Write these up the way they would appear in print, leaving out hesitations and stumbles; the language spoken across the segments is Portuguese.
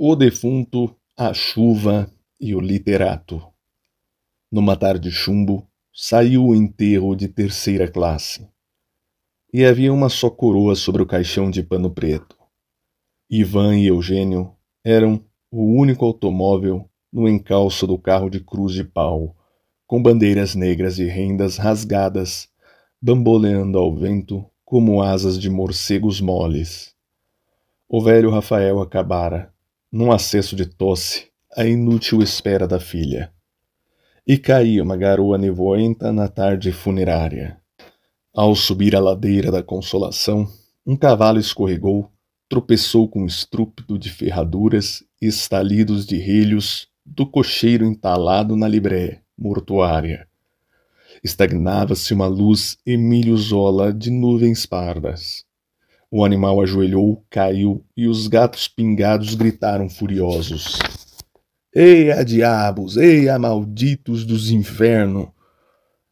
O defunto, a chuva e o literato. Numa tarde de chumbo, saiu o enterro de terceira classe. E havia uma só coroa sobre o caixão de pano preto. Ivan e Eugênio eram o único automóvel no encalço do carro de cruz de pau, com bandeiras negras e rendas rasgadas, bamboleando ao vento como asas de morcegos moles. O velho Rafael acabara, num acesso de tosse, a inútil espera da filha. E caía uma garoa nevoenta na tarde funerária. Ao subir a ladeira da Consolação, um cavalo escorregou, tropeçou com estrúpido de ferraduras e estalidos de relhos do cocheiro entalado na libré mortuária. Estagnava-se uma luz Emílio Zola de nuvens pardas. O animal ajoelhou, caiu, e os gatos pingados gritaram furiosos. Eia, diabos! Eia, malditos dos infernos!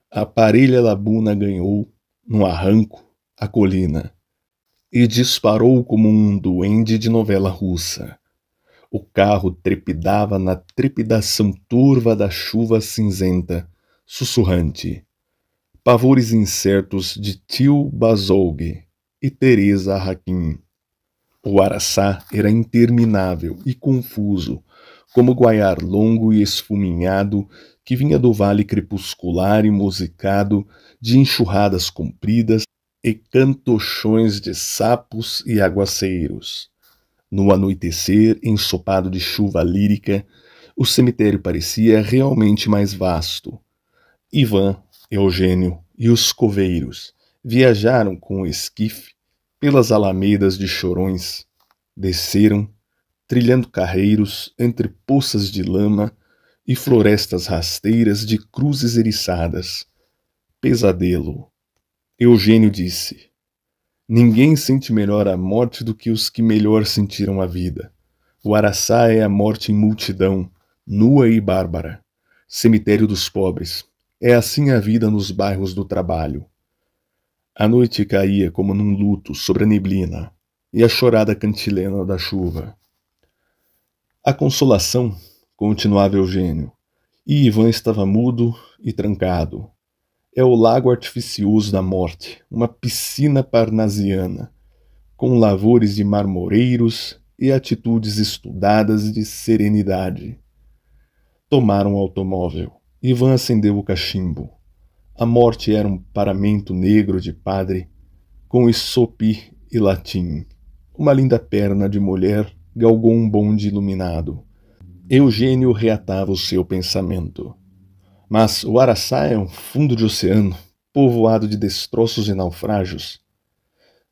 A parelha labuna ganhou, no arranco, a colina, e disparou como um duende de novela russa. O carro trepidava na trepidação turva da chuva cinzenta, sussurrante. Pavores incertos de Tio Bazolgue e Teresa Raquin. O araçá era interminável e confuso, como guaiar longo e esfuminhado que vinha do vale crepuscular e musicado de enxurradas compridas e cantochões de sapos e aguaceiros. No anoitecer, ensopado de chuva lírica, o cemitério parecia realmente mais vasto. Ivan, Eugênio e os coveiros viajaram com o esquife pelas alamedas de chorões, desceram, trilhando carreiros entre poças de lama e florestas rasteiras de cruzes eriçadas. Pesadelo. Eugênio disse: ninguém sente melhor a morte do que os que melhor sentiram a vida. O araçá é a morte em multidão, nua e bárbara. Cemitério dos pobres. É assim a vida nos bairros do trabalho. A noite caía como num luto sobre a neblina e a chorada cantilena da chuva. A Consolação, continuava Eugênio, e Ivan estava mudo e trancado. É o lago artificioso da morte, uma piscina parnasiana, com lavores de marmoreiros e atitudes estudadas de serenidade. Tomaram o automóvel. Ivan acendeu o cachimbo. A morte era um paramento negro de padre, com isopi e latim. Uma linda perna de mulher galgou um bonde iluminado. Eugênio reatava o seu pensamento. Mas o araçá é um fundo de oceano, povoado de destroços e naufrágios.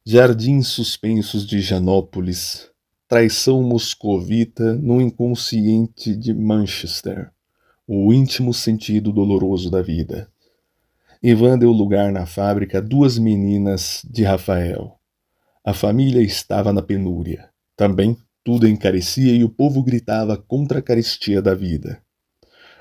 Jardins suspensos de Janópolis, traição moscovita no inconsciente de Manchester, o íntimo sentido doloroso da vida. Ivan deu lugar na fábrica a duas meninas de Rafael. A família estava na penúria. Também tudo encarecia e o povo gritava contra a carestia da vida.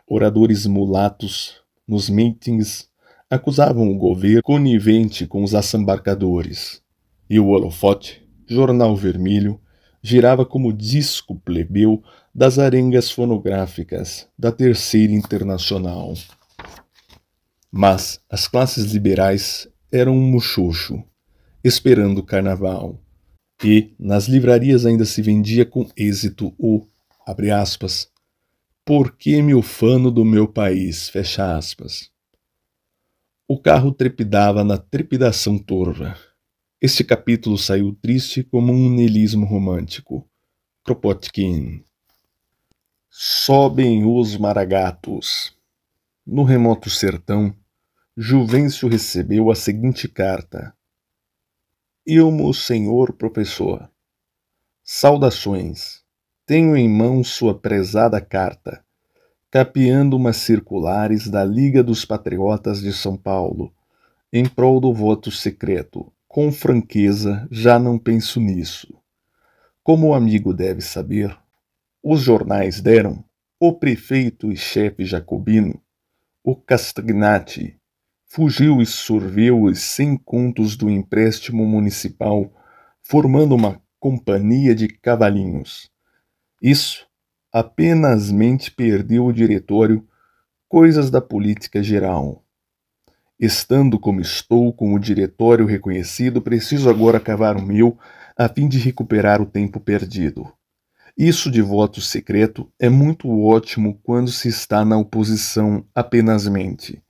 Oradores mulatos, nos meetings, acusavam o governo conivente com os assambarcadores. E o holofote, jornal vermelho, girava como disco plebeu das arengas fonográficas da Terceira Internacional. Mas as classes liberais eram um muxoxo, esperando o carnaval. E nas livrarias ainda se vendia com êxito o, abre aspas, por que me ufano do meu país, fecha aspas. O carro trepidava na trepidação torva. Este capítulo saiu triste como um niilismo romântico. Kropotkin. Sobem os maragatos. No remoto sertão, Juvencio recebeu a seguinte carta. Ilmo, senhor professor. Saudações. Tenho em mão sua prezada carta, capeando umas circulares da Liga dos Patriotas de São Paulo, em prol do voto secreto. Com franqueza, já não penso nisso. Como o amigo deve saber, os jornais deram, o prefeito e chefe jacobino, o Castagnati, fugiu e sorveu os 100 contos do empréstimo municipal, formando uma companhia de cavalinhos. Isso apenasmente perdeu o diretório coisas da política geral. Estando como estou, com o diretório reconhecido, preciso agora cavar o meu, a fim de recuperar o tempo perdido. Isso de voto secreto é muito ótimo quando se está na oposição apenasmente.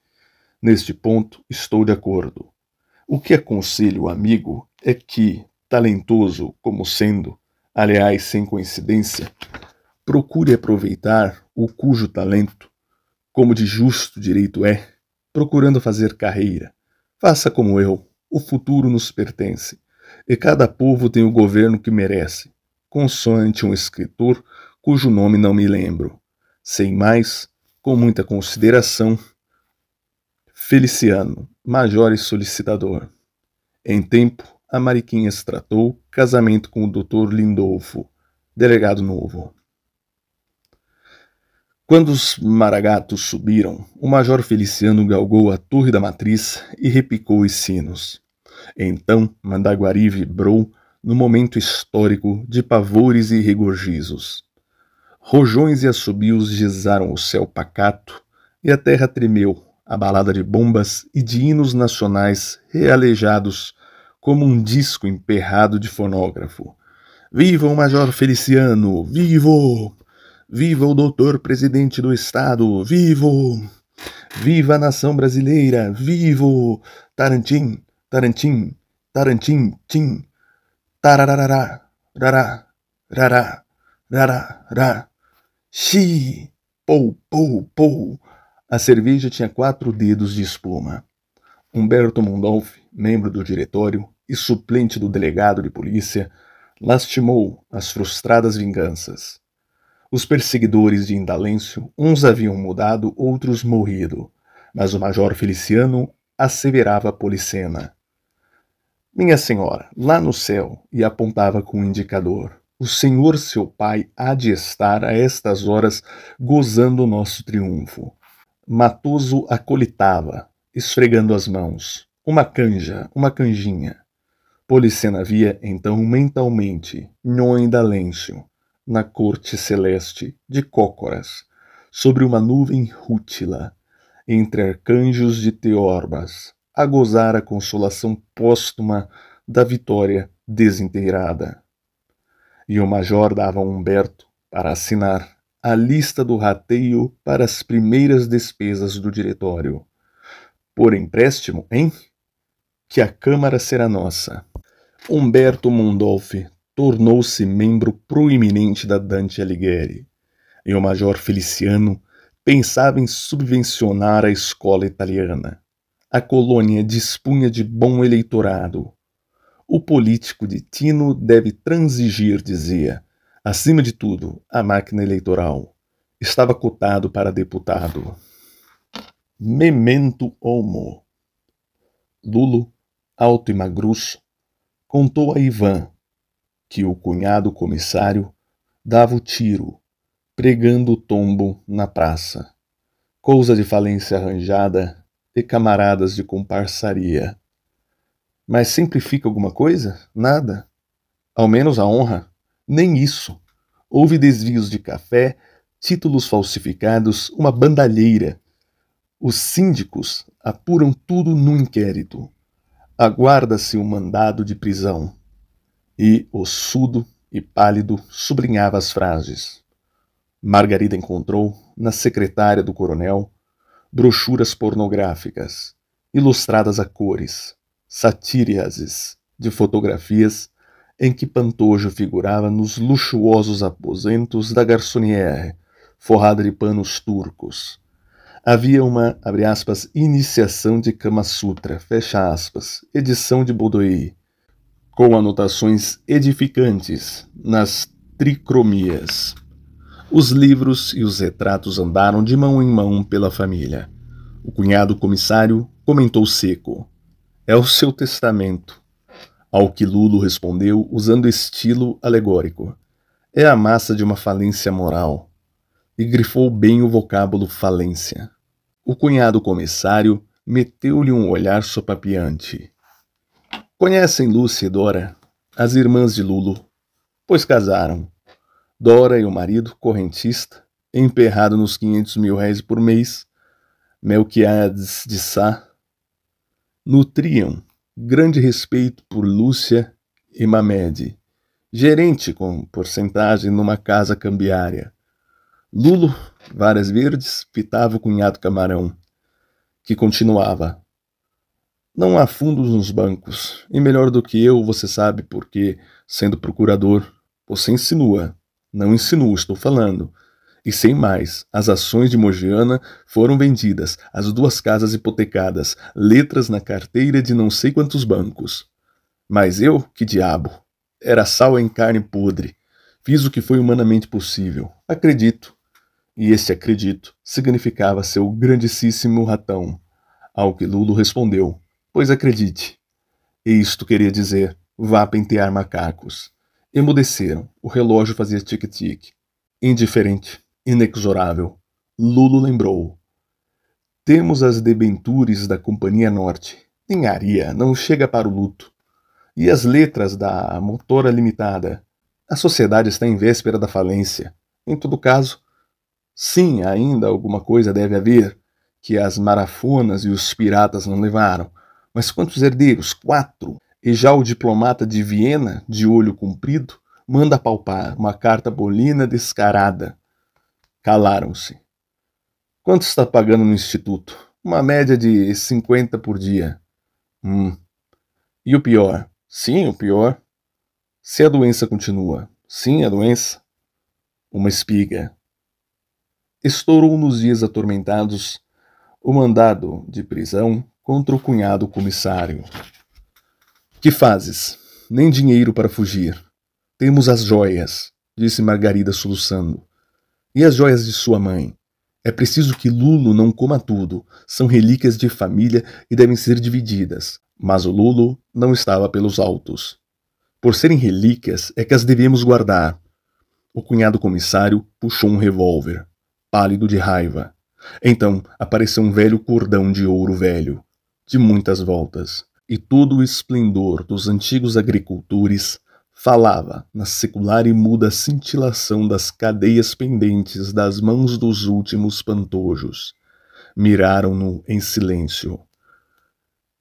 Neste ponto, estou de acordo. O que aconselho o amigo é que, talentoso como sendo, aliás, sem coincidência, procure aproveitar o cujo talento, como de justo direito é, procurando fazer carreira. Faça como eu, o futuro nos pertence, e cada povo tem o governo que merece, consoante um escritor cujo nome não me lembro. Sem mais, com muita consideração, Feliciano, major e solicitador. Em tempo, a Mariquinhas tratou casamento com o Dr. Lindolfo, delegado novo. Quando os maragatos subiram, o major Feliciano galgou a torre da matriz e repicou os sinos. Então, Mandaguari vibrou no momento histórico de pavores e regorgizos. Rojões e assobios gizaram o céu pacato e a terra tremeu, abalada de bombas e de hinos nacionais realejados como um disco emperrado de fonógrafo. Viva o Major Feliciano! Vivo! Viva o doutor presidente do Estado! Vivo! Viva a nação brasileira! Vivo! Tarantim! Tarantim! Tarantim! Tim! Tararará! Rará! Rará! Rará! Rá! Xi! Pou! Pou! Pou! A cerveja tinha 4 dedos de espuma. Humberto Mondolfi, membro do diretório e suplente do delegado de polícia, lastimou as frustradas vinganças. Os perseguidores de Indalêncio, uns haviam mudado, outros morrido, mas o major Feliciano asseverava a Policena. Minha senhora, lá no céu, e apontava com o indicador, o senhor seu pai há de estar a estas horas gozando o nosso triunfo. Matoso acolitava, esfregando as mãos. Uma canja, uma canjinha. Policena via, então, mentalmente, Nhô Indalêncio, na corte celeste de Cócoras, sobre uma nuvem rútila, entre arcanjos de Teorbas, a gozar a consolação póstuma da vitória desinteirada. E o major dava a Humberto, para assinar, a lista do rateio para as primeiras despesas do diretório. Por empréstimo, hein? Que a Câmara será nossa. Humberto Mondolfi tornou-se membro proeminente da Dante Alighieri, e o major Feliciano pensava em subvencionar a escola italiana. A colônia dispunha de bom eleitorado. O político de tino deve transigir, dizia. Acima de tudo, a máquina eleitoral. Estava cotado para deputado. Memento homo. Lulo, alto e magruço, contou a Ivan que o cunhado comissário dava o tiro, pregando o tombo na praça. Cousa de falência arranjada e camaradas de comparsaria. Mas sempre fica alguma coisa? Nada. Ao menos a honra? Nem isso. Houve desvios de café, títulos falsificados, uma bandalheira. Os síndicos apuram tudo no inquérito. Aguarda-se um mandado de prisão. E, ossudo e pálido, sublinhava as frases. Margarida encontrou, na secretária do coronel, brochuras pornográficas, ilustradas a cores, satírias de fotografias em que Pantojo figurava nos luxuosos aposentos da garçonnière, forrada de panos turcos. Havia uma, abre aspas, iniciação de Kama Sutra, fecha aspas, edição de Baudoyer, com anotações edificantes nas tricromias. Os livros e os retratos andaram de mão em mão pela família. O cunhado comissário comentou seco. É o seu testamento. Ao que Lulo respondeu usando estilo alegórico. É a massa de uma falência moral. E grifou bem o vocábulo falência. O cunhado comissário meteu-lhe um olhar sopapeante. Conhecem Lúcia e Dora, as irmãs de Lulo, pois casaram. Dora e o marido, correntista, emperrado nos 500 mil réis por mês, Melquiades de Sá, nutriam grande respeito por Lúcia e Mamed, gerente com porcentagem numa casa cambiária. Lulo, varas verdes, pitava o cunhado Camarão, que continuava: não há fundos nos bancos, e melhor do que eu você sabe porque, sendo procurador, você insinua. Não insinuo, estou falando. E sem mais, as ações de Mogiana foram vendidas, as 2 casas hipotecadas, letras na carteira de não sei quantos bancos. Mas eu, que diabo, era sal em carne podre. Fiz o que foi humanamente possível. Acredito. E este acredito significava seu grandíssimo ratão. Ao que Lulo respondeu: pois acredite. E isto queria dizer: vá pentear macacos. Emudeceram. O relógio fazia tic-tic. Indiferente, inexorável, Lulo lembrou: temos as debentures da Companhia Norte. Ninharia, não chega para o luto. E as letras da Motora Limitada. A sociedade está em véspera da falência. Em todo caso, sim, ainda alguma coisa deve haver, que as marafonas e os piratas não levaram. Mas quantos herdeiros? 4. E já o diplomata de Viena, de olho comprido, manda palpar uma carta bolina descarada. Calaram-se. Quanto está pagando no instituto? Uma média de 50 por dia. E o pior? Sim, o pior. Se a doença continua. Sim, a doença. Uma espiga. Estourou nos dias atormentados o mandado de prisão contra o cunhado comissário. Que fazes? Nem dinheiro para fugir. Temos as joias, disse Margarida soluçando. E as joias de sua mãe? É preciso que Lulo não coma tudo. São relíquias de família e devem ser divididas. Mas o Lulo não estava pelos autos. Por serem relíquias, é que as devemos guardar. O cunhado comissário puxou um revólver, pálido de raiva. Então apareceu um velho cordão de ouro velho, de muitas voltas, e todo o esplendor dos antigos agricultores falava na secular e muda cintilação das cadeias pendentes das mãos dos últimos pantojos. Miraram-no em silêncio.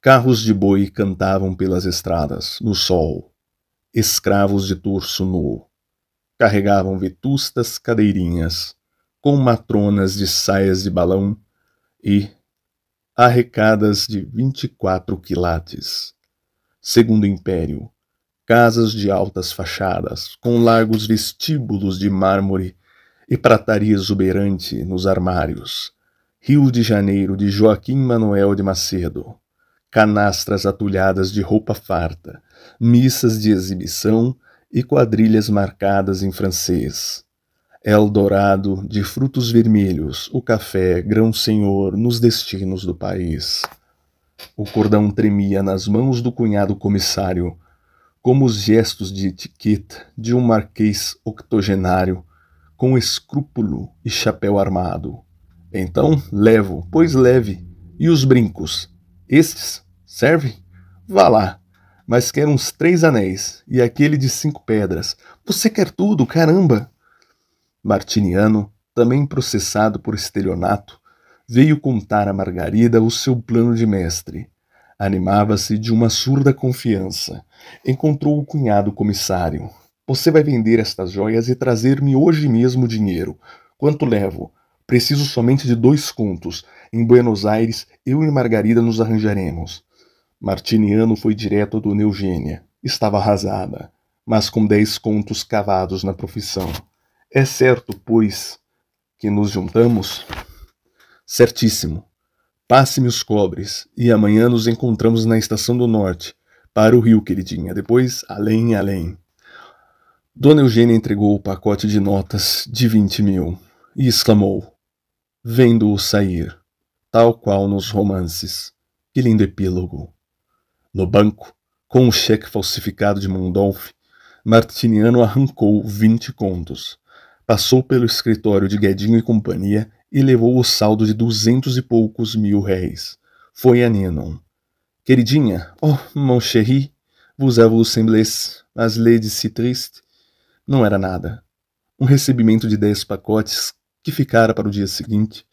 Carros de boi cantavam pelas estradas, no sol. Escravos de torso nu carregavam vetustas cadeirinhas, com matronas de saias de balão e arrecadas de 24 quilates. Segundo Império, casas de altas fachadas, com largos vestíbulos de mármore e prataria exuberante nos armários. Rio de Janeiro de Joaquim Manuel de Macedo. Canastras atulhadas de roupa farta, missas de exibição e quadrilhas marcadas em francês. Eldorado de frutos vermelhos, o café, grão-senhor nos destinos do país. O cordão tremia nas mãos do cunhado comissário, como os gestos de etiqueta de um marquês octogenário, com escrúpulo e chapéu armado. Então, levo, pois leve. E os brincos? Estes? Servem? Vá lá. Mas quero uns 3 anéis, e aquele de 5 pedras. Você quer tudo, caramba! Martiniano, também processado por estelionato, veio contar a Margarida o seu plano de mestre. Animava-se de uma surda confiança. Encontrou o cunhado comissário. Você vai vender estas joias e trazer-me hoje mesmo o dinheiro. Quanto levo? Preciso somente de 2 contos. Em Buenos Aires, eu e Margarida nos arranjaremos. Martiniano foi direto a Dona Eugênia. Estava arrasada, mas com 10 contos cavados na profissão. É certo, pois, que nos juntamos? Certíssimo. Passe-me os cobres, e amanhã nos encontramos na Estação do Norte, para o Rio, queridinha. Depois, além. Dona Eugênia entregou o pacote de notas de 20 mil e exclamou, vendo-o sair, tal qual nos romances. Que lindo epílogo! No banco, com o cheque falsificado de Mondolf, Martiniano arrancou 20 contos. Passou pelo escritório de Guedinho e companhia e levou o saldo de 200 e poucos mil réis. Foi a Ninon. Queridinha, oh, mon chéri, vous avez semblé, mas lady si triste. Não era nada. um recebimento de 10 pacotes que ficara para o dia seguinte,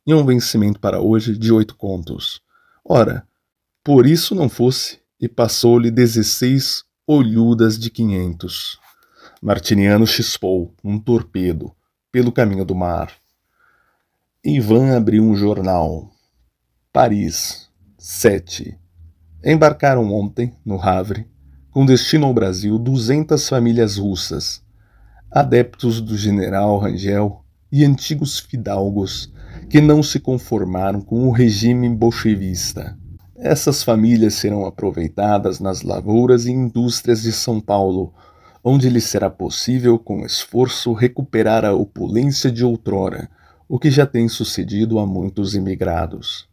e um vencimento para hoje de 8 contos. Ora, por isso não fosse, e passou-lhe 16 olhudas de 500. Martiniano chispou, um torpedo, pelo caminho do mar. Ivan abriu um jornal. Paris, 7. Embarcaram ontem, no Havre, com destino ao Brasil, 200 famílias russas, adeptos do general Rangel e antigos fidalgos que não se conformaram com o regime bolchevista. Essas famílias serão aproveitadas nas lavouras e indústrias de São Paulo, onde lhes será possível, com esforço, recuperar a opulência de outrora, o que já tem sucedido a muitos imigrados.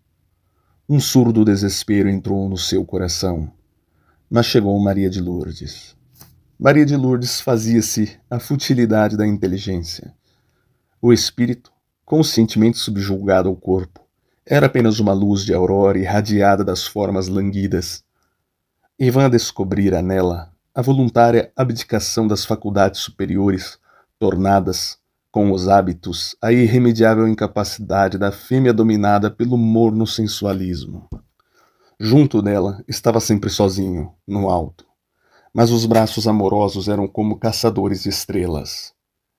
Um surdo desespero entrou no seu coração, mas chegou Maria de Lourdes. Maria de Lourdes fazia-se a futilidade da inteligência. O espírito, conscientemente subjugado ao corpo, era apenas uma luz de aurora irradiada das formas languidas. Ivan descobrira nela a voluntária abdicação das faculdades superiores, tornadas, com os hábitos, a irremediável incapacidade da fêmea dominada pelo morno sensualismo. Junto dela estava sempre sozinho, no alto, mas os braços amorosos eram como caçadores de estrelas.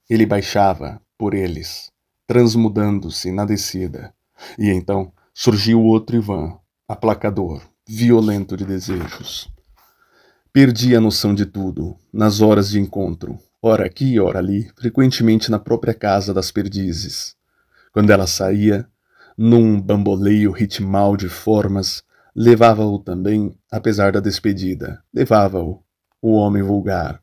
Ele baixava, por eles, transmudando-se na descida, e então surgiu o outro Ivan, aplacador, violento de desejos. Perdia a noção de tudo, nas horas de encontro, ora aqui, ora ali, frequentemente na própria casa das perdizes. Quando ela saía, num bamboleio ritmal de formas, levava-o também, apesar da despedida, levava-o, o homem vulgar.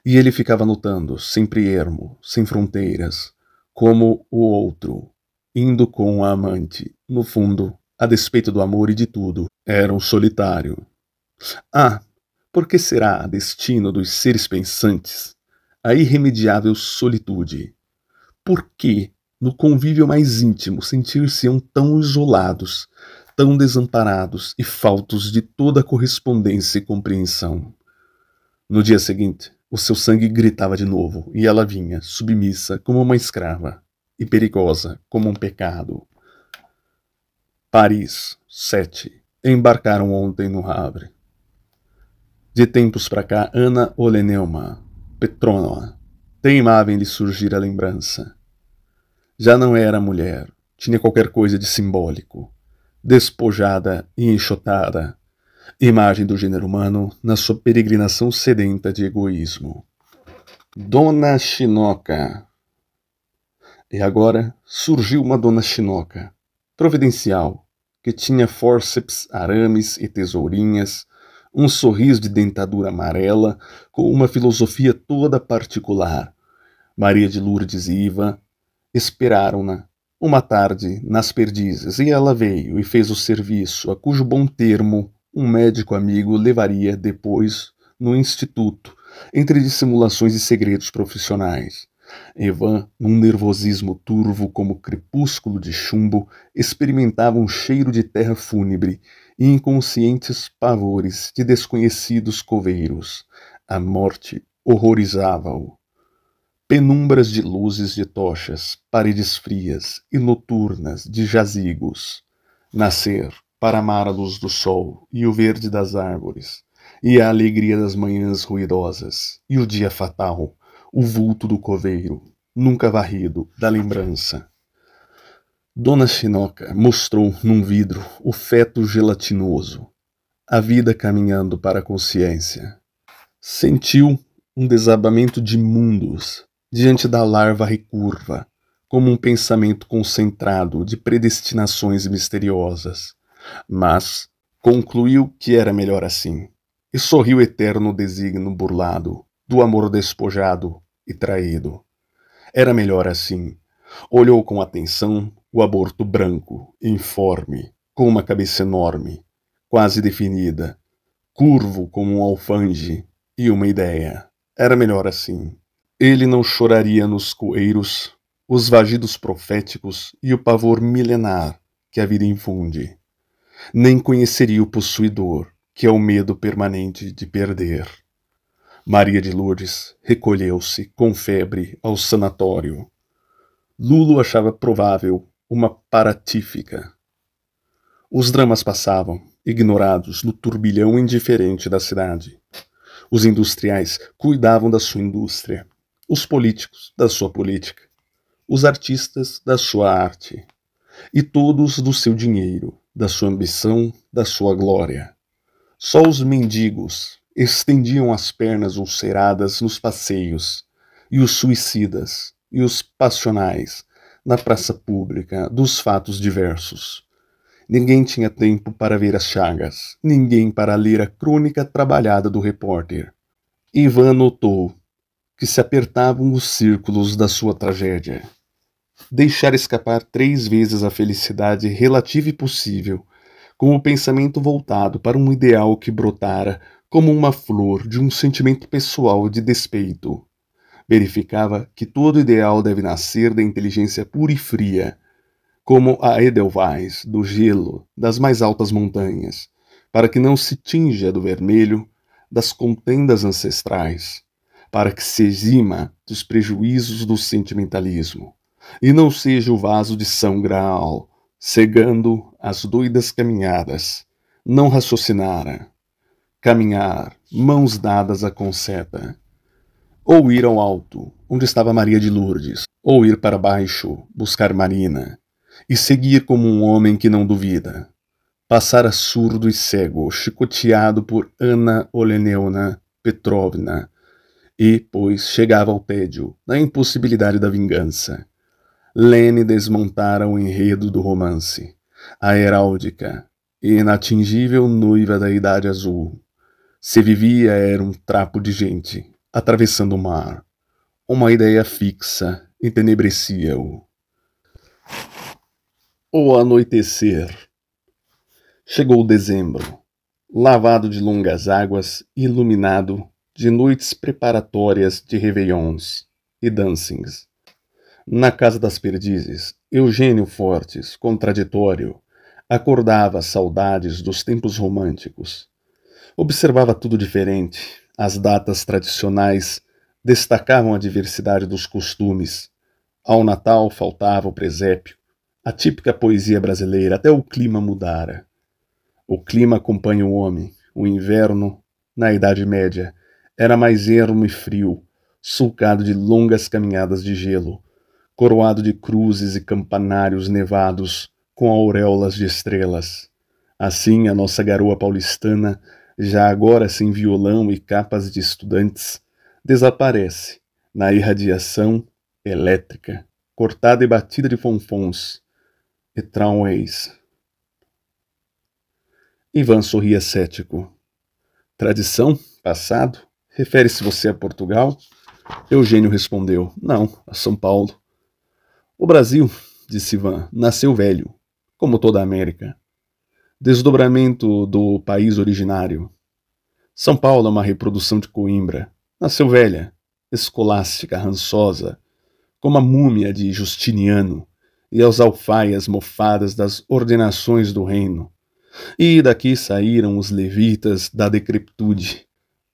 E ele ficava lutando, sempre ermo, sem fronteiras, como o outro, indo com a amante, no fundo, a despeito do amor e de tudo, era um solitário. Ah, por que será destino dos seres pensantes a irremediável solitude? Por que, no convívio mais íntimo, sentir-se-ão tão isolados, tão desamparados e faltos de toda correspondência e compreensão? No dia seguinte, o seu sangue gritava de novo, e ela vinha, submissa, como uma escrava, e perigosa, como um pecado. Paris, 7. Embarcaram ontem no Havre. De tempos para cá, Anna Oleneuma, Petronova, teimava em lhe surgir a lembrança. Já não era mulher, tinha qualquer coisa de simbólico, despojada e enxotada, imagem do gênero humano na sua peregrinação sedenta de egoísmo. Dona Chinoca. E agora surgiu uma Dona Chinoca, providencial, que tinha fórceps, arames e tesourinhas, um sorriso de dentadura amarela, com uma filosofia toda particular. Maria de Lourdes e Ivan esperaram-na uma tarde nas perdizes, e ela veio e fez o serviço, a cujo bom termo um médico amigo levaria depois no instituto, entre dissimulações e segredos profissionais. Ivan, num nervosismo turvo como crepúsculo de chumbo, experimentava um cheiro de terra fúnebre e inconscientes pavores de desconhecidos coveiros. A morte horrorizava-o. Penumbras de luzes de tochas, paredes frias e noturnas de jazigos. Nascer para amar a luz do sol e o verde das árvores, e a alegria das manhãs ruidosas, e o dia fatal, o vulto do coveiro, nunca varrido, da lembrança. Dona Chinoca mostrou num vidro o feto gelatinoso, a vida caminhando para a consciência. Sentiu um desabamento de mundos diante da larva recurva, como um pensamento concentrado de predestinações misteriosas. Mas concluiu que era melhor assim, e sorriu eterno desígnio burlado, do amor despojado e traído. Era melhor assim. Olhou com atenção o aborto branco, informe, com uma cabeça enorme, quase definida, curvo como um alfange, e uma ideia. Era melhor assim. Ele não choraria nos coeiros os vagidos proféticos e o pavor milenar que a vida infunde. Nem conheceria o possuidor, que é o medo permanente de perder. Maria de Lourdes recolheu-se, com febre, ao sanatório. Lulo achava provável uma paratífica. Os dramas passavam, ignorados no turbilhão indiferente da cidade. Os industriais cuidavam da sua indústria, os políticos da sua política, os artistas da sua arte, e todos do seu dinheiro, da sua ambição, da sua glória. Só os mendigos estendiam as pernas ulceradas nos passeios, e os suicidas e os passionais na praça pública dos fatos diversos. Ninguém tinha tempo para ver as chagas, ninguém para ler a crônica trabalhada do repórter. Ivan notou que se apertavam os círculos da sua tragédia. Deixar escapar 3 vezes a felicidade relativa e possível, com o pensamento voltado para um ideal que brotara como uma flor de um sentimento pessoal de despeito. Verificava que todo ideal deve nascer da inteligência pura e fria, como a Edelweiss, do gelo, das mais altas montanhas, para que não se tinja do vermelho das contendas ancestrais, para que se exima dos prejuízos do sentimentalismo, e não seja o vaso de São Graal, cegando as doidas caminhadas, não raciocinara. Caminhar, mãos dadas à conceta. Ou ir ao alto, onde estava Maria de Lourdes, ou ir para baixo, buscar Marina, e seguir como um homem que não duvida. Passara surdo e cego, chicoteado por Anna Oleneuna Petrovna, e, pois, chegava ao tédio, na impossibilidade da vingança. Lene desmontara o enredo do romance, a heráldica e inatingível noiva da Idade Azul. Se vivia era um trapo de gente, atravessando o mar. Uma ideia fixa entenebrecia-o. O anoitecer. Chegou dezembro, lavado de longas águas e iluminado de noites preparatórias de réveillons e dancings. Na casa das perdizes, Eugênio Fortes, contraditório, acordava as saudades dos tempos românticos. Observava tudo diferente. As datas tradicionais destacavam a diversidade dos costumes. Ao Natal faltava o presépio, a típica poesia brasileira, até o clima mudara. O clima acompanha o homem. O inverno, na Idade Média, era mais ermo e frio, sulcado de longas caminhadas de gelo, coroado de cruzes e campanários nevados com auréolas de estrelas. Assim, a nossa garoa paulistana, já agora sem violão e capas de estudantes, desaparece na irradiação elétrica, cortada e batida de fonfons e tramways. Ivan sorria cético. Tradição? Passado? Refere-se você a Portugal? Eugênio respondeu, não, a São Paulo. O Brasil, disse Ivan, nasceu velho, como toda a América. Desdobramento do país originário. São Paulo é uma reprodução de Coimbra. Nasceu velha, escolástica, rançosa, como a múmia de Justiniano e as alfaias mofadas das ordenações do reino. E daqui saíram os levitas da decrepitude,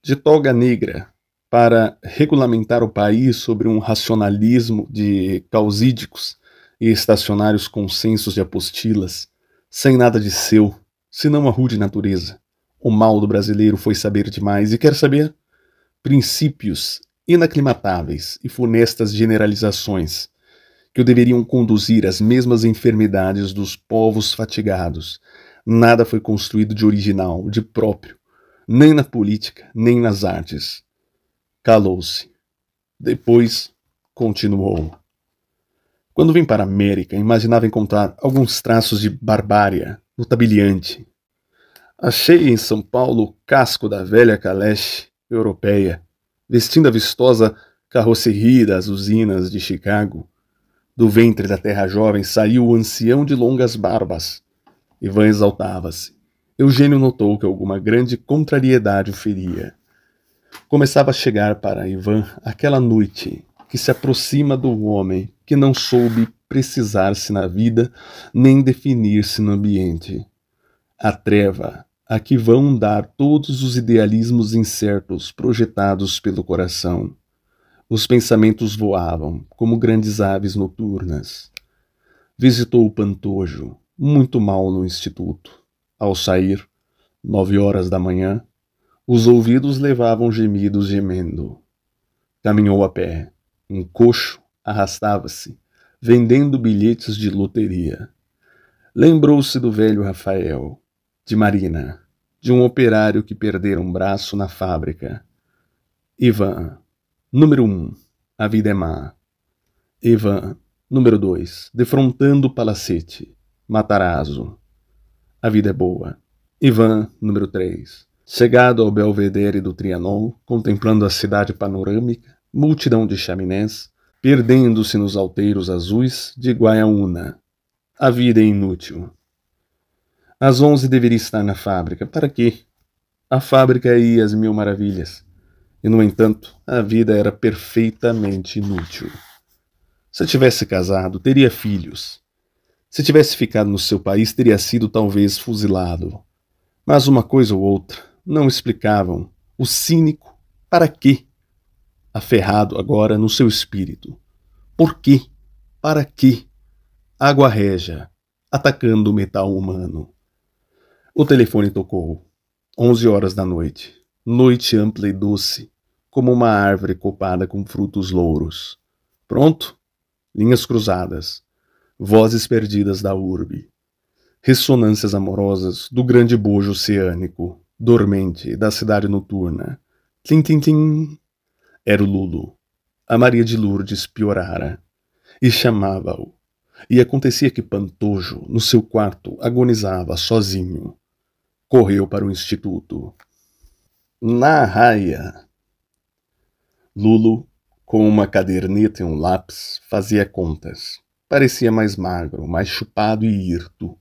de toga negra, para regulamentar o país sobre um racionalismo de causídicos e estacionários consensos de apostilas, sem nada de seu, senão a rude natureza. O mal do brasileiro foi saber demais e quer saber? Princípios inaclimatáveis e funestas generalizações que o deveriam conduzir às mesmas enfermidades dos povos fatigados. Nada foi construído de original, de próprio, nem na política, nem nas artes. Calou-se. Depois, continuou. Quando vim para a América, imaginava encontrar alguns traços de barbárie notabiliante. Achei em São Paulo o casco da velha caleche europeia, vestindo a vistosa carroceria das usinas de Chicago. Do ventre da terra jovem saiu o ancião de longas barbas. Ivan exaltava-se. Eugênio notou que alguma grande contrariedade o feria. Começava a chegar para Ivan aquela noite que se aproxima do homem que não soube precisar-se na vida nem definir-se no ambiente. A treva, a que vão dar todos os idealismos incertos projetados pelo coração. Os pensamentos voavam, como grandes aves noturnas. Visitou o Pantojo, muito mal no instituto. Ao sair, 9 horas da manhã, os ouvidos levavam gemidos gemendo. Caminhou a pé. Um coxo arrastava-se, vendendo bilhetes de loteria. Lembrou-se do velho Rafael, de Marina, de um operário que perdera um braço na fábrica. Ivan, número 1, a vida é má. Ivan, número 2, defrontando o palacete, Matarazzo. A vida é boa. Ivan, número 3, chegado ao belvedere do Trianon, contemplando a cidade panorâmica, multidão de chaminés, perdendo-se nos alteiros azuis de Guaiaúna. A vida é inútil. Às 11 deveria estar na fábrica. Para quê? A fábrica ia às mil maravilhas. E, no entanto, a vida era perfeitamente inútil. Se tivesse casado, teria filhos. Se tivesse ficado no seu país, teria sido talvez fuzilado. Mas uma coisa ou outra não explicavam. O cínico, para quê? Aferrado agora no seu espírito. Por quê? Para quê? Água régia, atacando o metal humano. O telefone tocou. 11 horas da noite. Noite ampla e doce, como uma árvore copada com frutos louros. Pronto? Linhas cruzadas. Vozes perdidas da urbe. Ressonâncias amorosas do grande bojo oceânico, dormente, da cidade noturna. Tlim, tlim, tlim. Era o Lulu. A Maria de Lourdes piorara. E chamava-o. E acontecia que Pantojo, no seu quarto, agonizava sozinho. Correu para o instituto. Na raia. Lulu, com uma caderneta e um lápis, fazia contas. Parecia mais magro, mais chupado e hirto,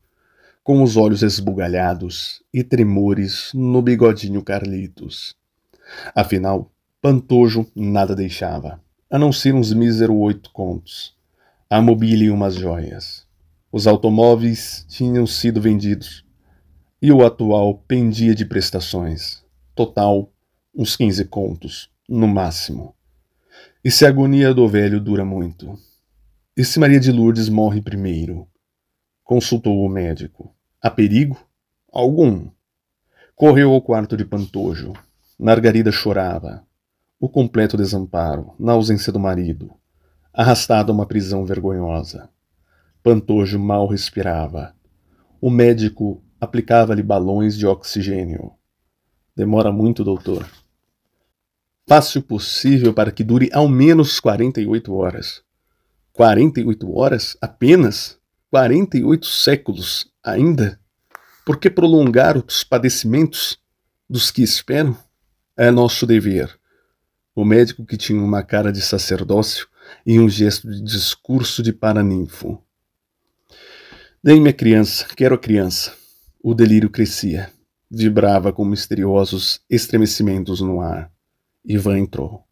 com os olhos esbugalhados e tremores no bigodinho Carlitos. Afinal, Pantojo nada deixava, a não ser uns míseros 8 contos, a mobília e umas joias. Os automóveis tinham sido vendidos e o atual pendia de prestações. Total, uns 15 contos, no máximo. E se a agonia do velho dura muito? E se Maria de Lourdes morre primeiro? Consultou o médico. Há perigo? Algum. Correu ao quarto de Pantojo. Margarida chorava. O completo desamparo, na ausência do marido. Arrastada a uma prisão vergonhosa. Pantojo mal respirava. O médico aplicava-lhe balões de oxigênio. Demora muito, doutor. Faça o possível para que dure ao menos 48 horas. 48 horas? Apenas? 48 séculos ainda? Por que prolongar os padecimentos dos que esperam? É nosso dever. O médico, que tinha uma cara de sacerdócio e um gesto de discurso de paraninfo. Dê-me a criança, quero a criança. O delírio crescia. Vibrava com misteriosos estremecimentos no ar. Ivan entrou.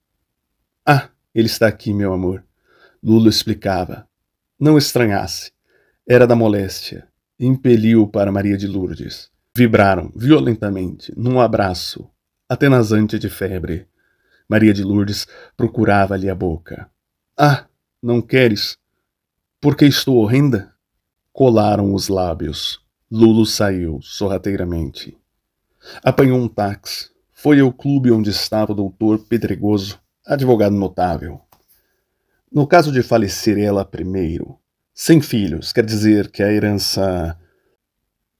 Ah, ele está aqui, meu amor. Lulu explicava. Não estranhasse. Era da moléstia. Impeliu-o para Maria de Lourdes. Vibraram violentamente, num abraço, atenazante de febre. Maria de Lourdes procurava-lhe a boca. Ah, não queres? Porque estou horrenda? Colaram os lábios. Lulu saiu, sorrateiramente. Apanhou um táxi. Foi ao clube onde estava o doutor Pedregoso, advogado notável. No caso de falecer ela primeiro, sem filhos, quer dizer que a herança...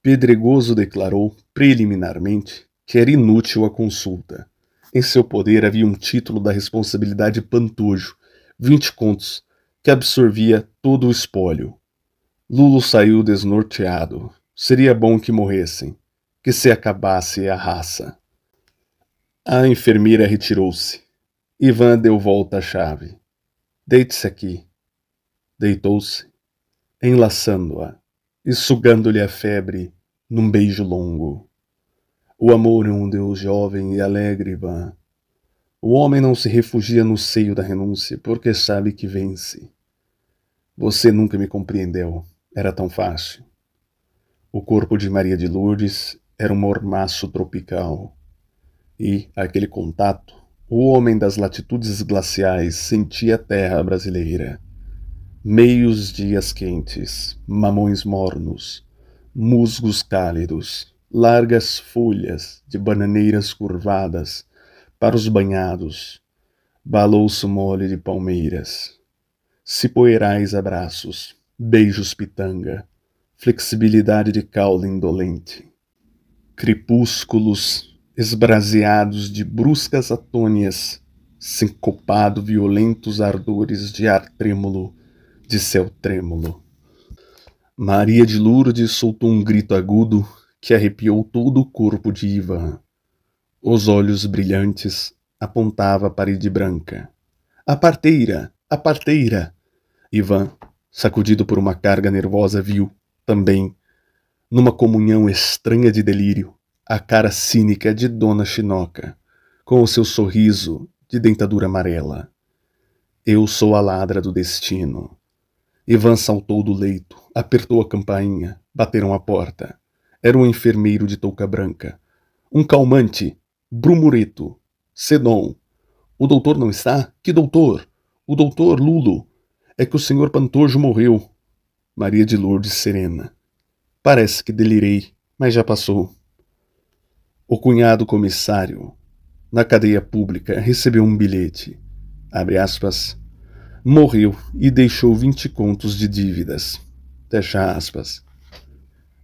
Pedregoso declarou, preliminarmente, que era inútil a consulta. Em seu poder havia um título da responsabilidade Pantojo, 20 contos, que absorvia todo o espólio. Lulu saiu desnorteado. Seria bom que morressem, que se acabasse a raça. A enfermeira retirou-se. Ivan deu volta à chave. Deite-se aqui. Deitou-se, enlaçando-a e sugando-lhe a febre num beijo longo. O amor é um Deus jovem e alegre, Ivan. O homem não se refugia no seio da renúncia, porque sabe que vence. Você nunca me compreendeu. Era tão fácil. O corpo de Maria de Lourdes era um mormaço tropical. E, aquele contato, o homem das latitudes glaciais sentia a terra brasileira. Meios dias quentes, mamões mornos, musgos cálidos, largas folhas de bananeiras curvadas para os banhados, balouço mole de palmeiras, cipoeirais abraços, beijos pitanga, flexibilidade de caule indolente, crepúsculos esbraseados de bruscas atônias, sincopado violentos ardores de ar trêmulo, de céu trêmulo. Maria de Lourdes soltou um grito agudo que arrepiou todo o corpo de Ivan. Os olhos brilhantes apontava a parede branca. A parteira! A parteira! Ivan, sacudido por uma carga nervosa, viu, também, numa comunhão estranha de delírio, a cara cínica de Dona Chinoca, com o seu sorriso de dentadura amarela. Eu sou a ladra do destino. Ivan saltou do leito, apertou a campainha, bateram a porta. Era um enfermeiro de touca branca. Um calmante, Brumureto, Sedon. O doutor não está? Que doutor? O doutor Lulo. É que o senhor Pantojo morreu. Maria de Lourdes serena. Parece que delirei, mas já passou. O cunhado comissário, na cadeia pública, recebeu um bilhete. Abre aspas. Morreu e deixou 20 contos de dívidas. Fecha aspas.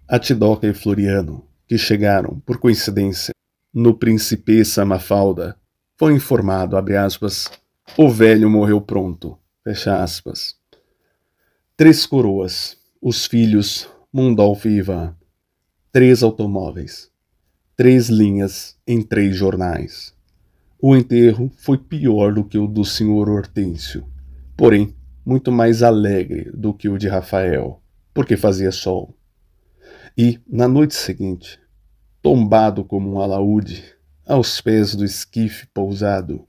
A Tidoca e Floriano, que chegaram, por coincidência, no Principessa Mafalda, foi informado, abre aspas, o velho morreu pronto. Fecha aspas. 3 coroas, os filhos Mundolfo e Ivan. 3 automóveis. 3 linhas em 3 jornais. O enterro foi pior do que o do Sr. Hortêncio, porém muito mais alegre do que o de Rafael, porque fazia sol. E, na noite seguinte, tombado como um alaúde, aos pés do esquife pousado,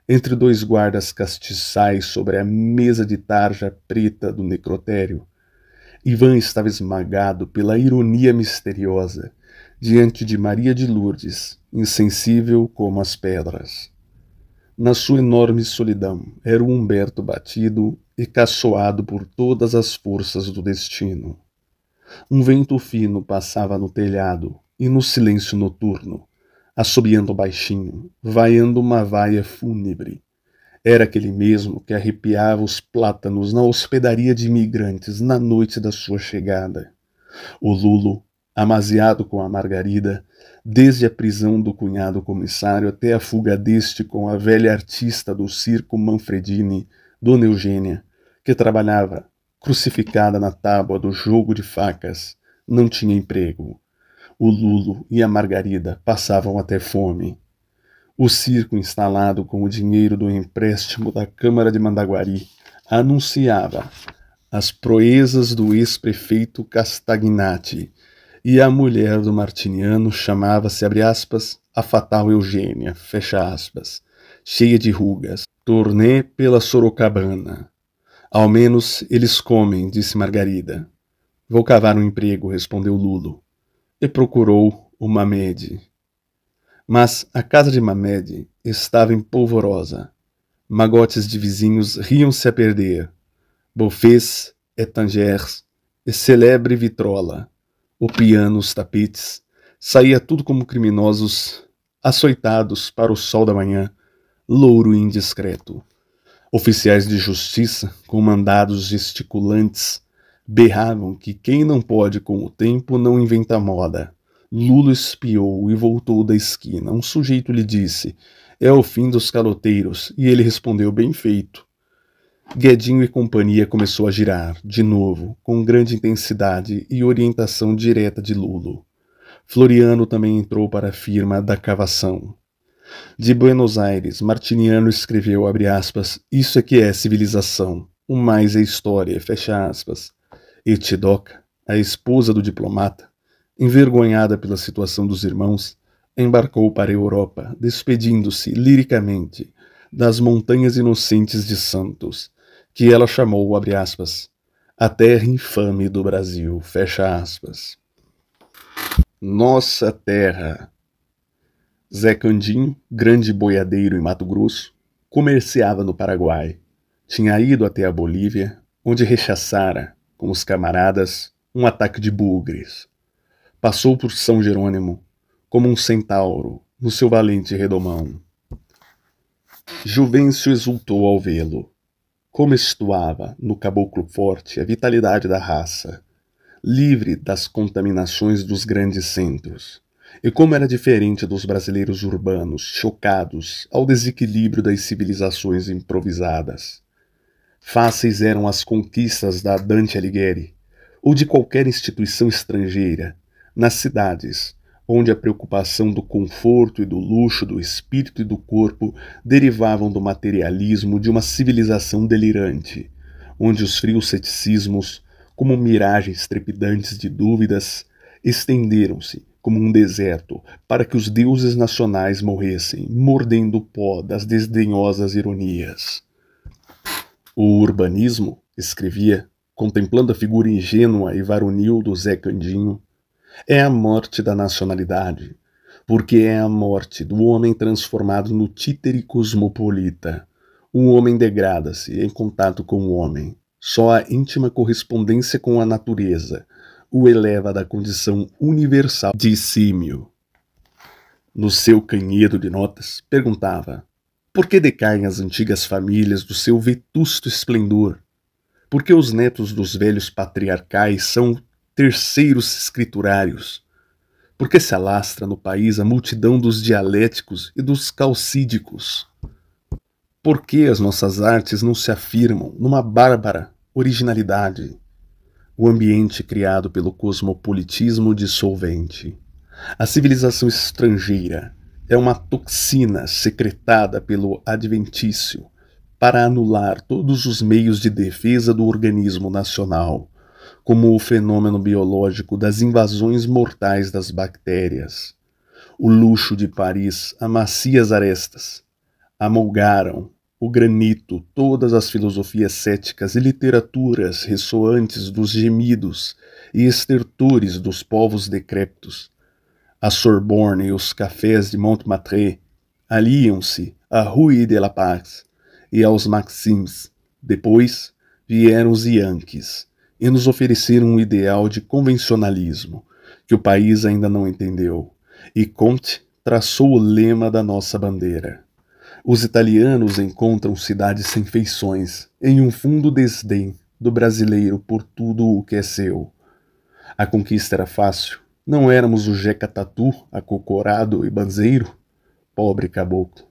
entre 2 guardas castiçais sobre a mesa de tarja preta do necrotério, Ivan estava esmagado pela ironia misteriosa diante de Maria de Lourdes, insensível como as pedras. Na sua enorme solidão, era o Humberto batido e caçoado por todas as forças do destino. Um vento fino passava no telhado e no silêncio noturno, assobiando baixinho, vaiando uma vaia fúnebre. Era aquele mesmo que arrepiava os plátanos na hospedaria de imigrantes na noite da sua chegada. O Lulo, amaziado com a Margarida, desde a prisão do cunhado comissário até a fuga deste com a velha artista do circo Manfredini, Dona Eugênia, que trabalhava, crucificada na tábua do jogo de facas, não tinha emprego. O Lulo e a Margarida passavam até fome. O circo, instalado com o dinheiro do empréstimo da Câmara de Mandaguari, anunciava as proezas do ex-prefeito Castagnati, e a mulher do Martiniano chamava-se, abre aspas, a fatal Eugênia, fecha aspas, cheia de rugas, turnê pela Sorocabana. Ao menos eles comem, disse Margarida. Vou cavar um emprego, respondeu Lulo, e procurou o Mamed. Mas a casa de Mamed estava empolvorosa. Magotes de vizinhos riam-se a perder. Buffets, étagères e celebre vitrola, o piano, os tapetes, saía tudo como criminosos, açoitados para o sol da manhã, louro e indiscreto. Oficiais de justiça, com mandados gesticulantes, berravam que quem não pode com o tempo não inventa moda. Lulo espiou e voltou da esquina. Um sujeito lhe disse, é o fim dos caloteiros, e ele respondeu, bem feito. Guedinho e companhia começou a girar, de novo, com grande intensidade e orientação direta de Lulo. Floriano também entrou para a firma da cavação. De Buenos Aires, Martiniano escreveu, abre aspas, isso é que é civilização, o mais é história, fecha aspas. E Tidoca, a esposa do diplomata, envergonhada pela situação dos irmãos, embarcou para a Europa, despedindo-se liricamente das montanhas inocentes de Santos, que ela chamou, abre aspas, a terra infame do Brasil, fecha aspas. Nossa terra. Zé Candinho, grande boiadeiro em Mato Grosso, comerciava no Paraguai. Tinha ido até a Bolívia, onde rechaçara, com os camaradas, um ataque de bugres. Passou por São Jerônimo, como um centauro, no seu valente redomão. Juvencio exultou ao vê-lo. Como estuava, no caboclo forte, a vitalidade da raça, livre das contaminações dos grandes centros. E como era diferente dos brasileiros urbanos, chocados ao desequilíbrio das civilizações improvisadas. Fáceis eram as conquistas da Dante Alighieri, ou de qualquer instituição estrangeira, nas cidades, onde a preocupação do conforto e do luxo do espírito e do corpo derivavam do materialismo de uma civilização delirante, onde os frios ceticismos, como miragens trepidantes de dúvidas, estenderam-se como um deserto para que os deuses nacionais morressem, mordendo o pó das desdenhosas ironias. O urbanismo, escrevia, contemplando a figura ingênua e varonil do Zé Candinho, é a morte da nacionalidade, porque é a morte do homem transformado no títere cosmopolita. O homem degrada-se em contato com o homem. Só a íntima correspondência com a natureza o eleva da condição universal de símio. No seu canhedo de notas, perguntava: por que decaem as antigas famílias do seu vetusto esplendor? Por que os netos dos velhos patriarcais são terceiros escriturários? Por que se alastra no país a multidão dos dialéticos e dos calcídicos? Por que as nossas artes não se afirmam numa bárbara originalidade? O ambiente criado pelo cosmopolitismo dissolvente. A civilização estrangeira é uma toxina secretada pelo adventício para anular todos os meios de defesa do organismo nacional, como o fenômeno biológico das invasões mortais das bactérias. O luxo de Paris amacia as arestas, amolgaram o granito todas as filosofias céticas e literaturas ressoantes dos gemidos e estertores dos povos decrépitos. A Sorbonne e os cafés de Montmartre aliam-se à Rue de la Paix e aos Maxims. Depois vieram os Yankees e nos ofereceram um ideal de convencionalismo que o país ainda não entendeu. E Comte traçou o lema da nossa bandeira. Os italianos encontram cidades sem feições, em um fundo desdém do brasileiro por tudo o que é seu. A conquista era fácil. Não éramos o Jeca Tatu, acocorado e banzeiro? Pobre caboclo.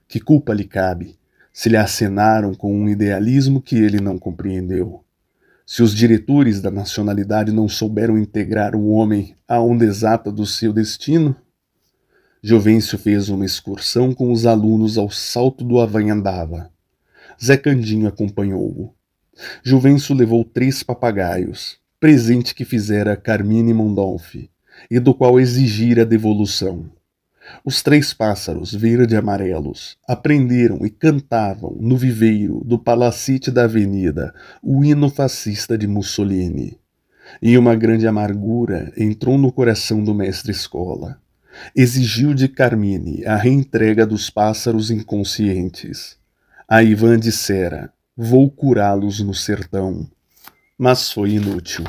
Que culpa lhe cabe, se lhe acenaram com um idealismo que ele não compreendeu? Se os diretores da nacionalidade não souberam integrar o homem à onda exata do seu destino? Juvencio fez uma excursão com os alunos ao Salto do Avanhandava. Zé Candinho acompanhou-o. Juvencio levou 3 papagaios, presente que fizera Carmine Mondolfi, e do qual exigira devolução. Os 3 pássaros, verde e amarelos, aprenderam e cantavam no viveiro do Palacete da Avenida o hino fascista de Mussolini. E uma grande amargura entrou no coração do mestre-escola. Exigiu de Carmine a reentrega dos pássaros inconscientes. A Ivan dissera: vou curá-los no sertão. Mas foi inútil.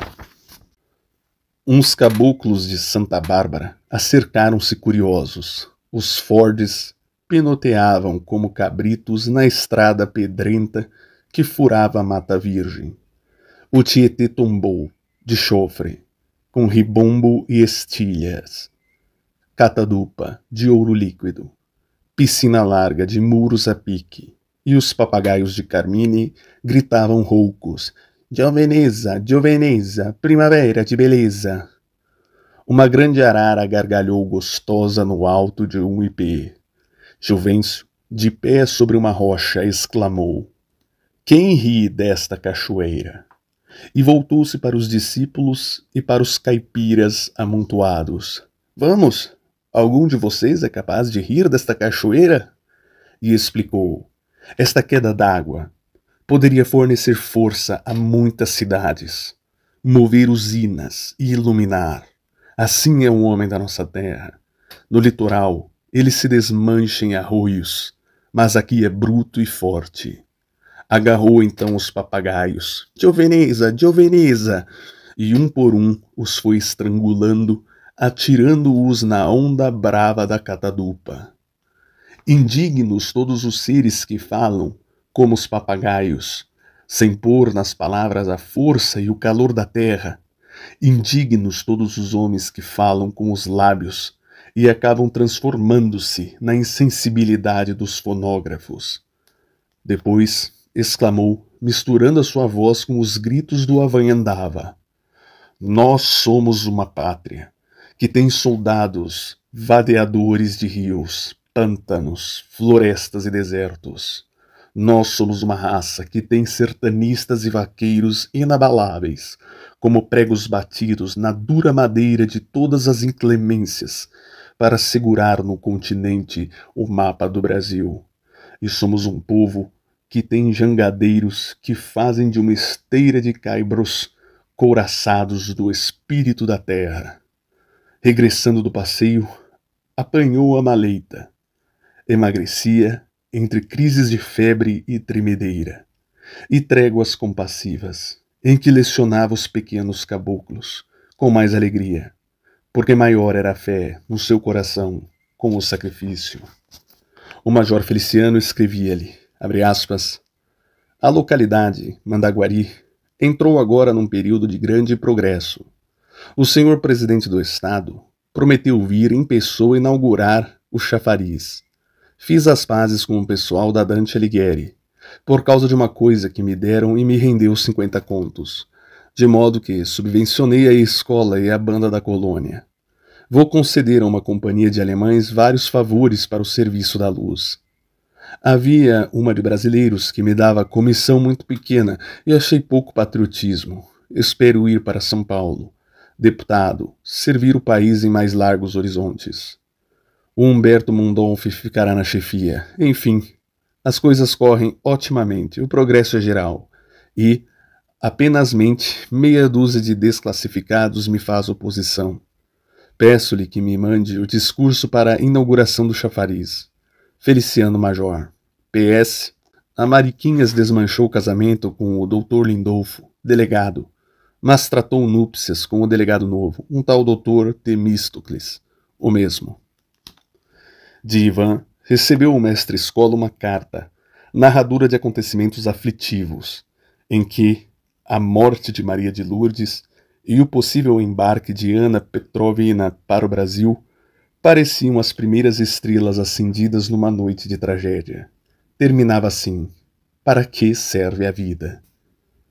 Uns caboclos de Santa Bárbara acercaram-se curiosos. Os Fords penoteavam como cabritos na estrada pedrenta que furava a Mata Virgem. O Tietê tombou, de chofre, com ribombo e estilhas. Catadupa, de ouro líquido. Piscina larga de muros a pique. E os papagaios de Carmine gritavam roucos: Giovenezza, Giovenezza, primavera de beleza. Uma grande arara gargalhou gostosa no alto de um ipê. Juvencio, de pé sobre uma rocha, exclamou: quem ri desta cachoeira? E voltou-se para os discípulos e para os caipiras amontoados. Vamos, algum de vocês é capaz de rir desta cachoeira? E explicou: esta queda d'água poderia fornecer força a muitas cidades, mover usinas e iluminar. Assim é o homem da nossa terra. No litoral, ele se desmancha em arroios, mas aqui é bruto e forte. Agarrou então os papagaios. Gioveneza, Gioveneza! E um por um os foi estrangulando, atirando-os na onda brava da catadupa. Indignos todos os seres que falam, como os papagaios, sem pôr nas palavras a força e o calor da terra. Indignos todos os homens que falam com os lábios e acabam transformando-se na insensibilidade dos fonógrafos. Depois exclamou, misturando a sua voz com os gritos do Avanhandava: nós somos uma pátria que tem soldados, vadeadores de rios, pântanos, florestas e desertos. Nós somos uma raça que tem sertanistas e vaqueiros inabaláveis, como pregos batidos na dura madeira de todas as inclemências, para segurar no continente o mapa do Brasil. E somos um povo que tem jangadeiros que fazem de uma esteira de caibros couraçados do espírito da terra. Regressando do passeio, apanhou a maleita. Emagrecia entre crises de febre e tremedeira, e tréguas compassivas, em que lecionava os pequenos caboclos, com mais alegria, porque maior era a fé no seu coração com o sacrifício. O major Feliciano escrevia-lhe, abre aspas, a localidade, Mandaguari, entrou agora num período de grande progresso. O senhor presidente do Estado prometeu vir em pessoa inaugurar o chafariz. Fiz as pazes com o pessoal da Dante Alighieri, por causa de uma coisa que me deram e me rendeu 50 contos, de modo que subvencionei a escola e a banda da colônia. Vou conceder a uma companhia de alemães vários favores para o serviço da luz. Havia uma de brasileiros que me dava comissão muito pequena e achei pouco patriotismo. Espero ir para São Paulo, deputado, servir o país em mais largos horizontes. O Humberto Mundolfi ficará na chefia. Enfim, as coisas correm otimamente, o progresso é geral. E, apenasmente, meia dúzia de desclassificados me faz oposição. Peço-lhe que me mande o discurso para a inauguração do chafariz. Feliciano Major. PS. A Mariquinhas desmanchou o casamento com o Dr. Lindolfo, delegado, mas tratou núpcias com o delegado novo, um tal Dr. Temístocles, o mesmo. De Ivan, recebeu o mestre-escola uma carta, narradora de acontecimentos aflitivos, em que a morte de Maria de Lourdes e o possível embarque de Ana Petrovna para o Brasil pareciam as primeiras estrelas acendidas numa noite de tragédia. Terminava assim: para que serve a vida?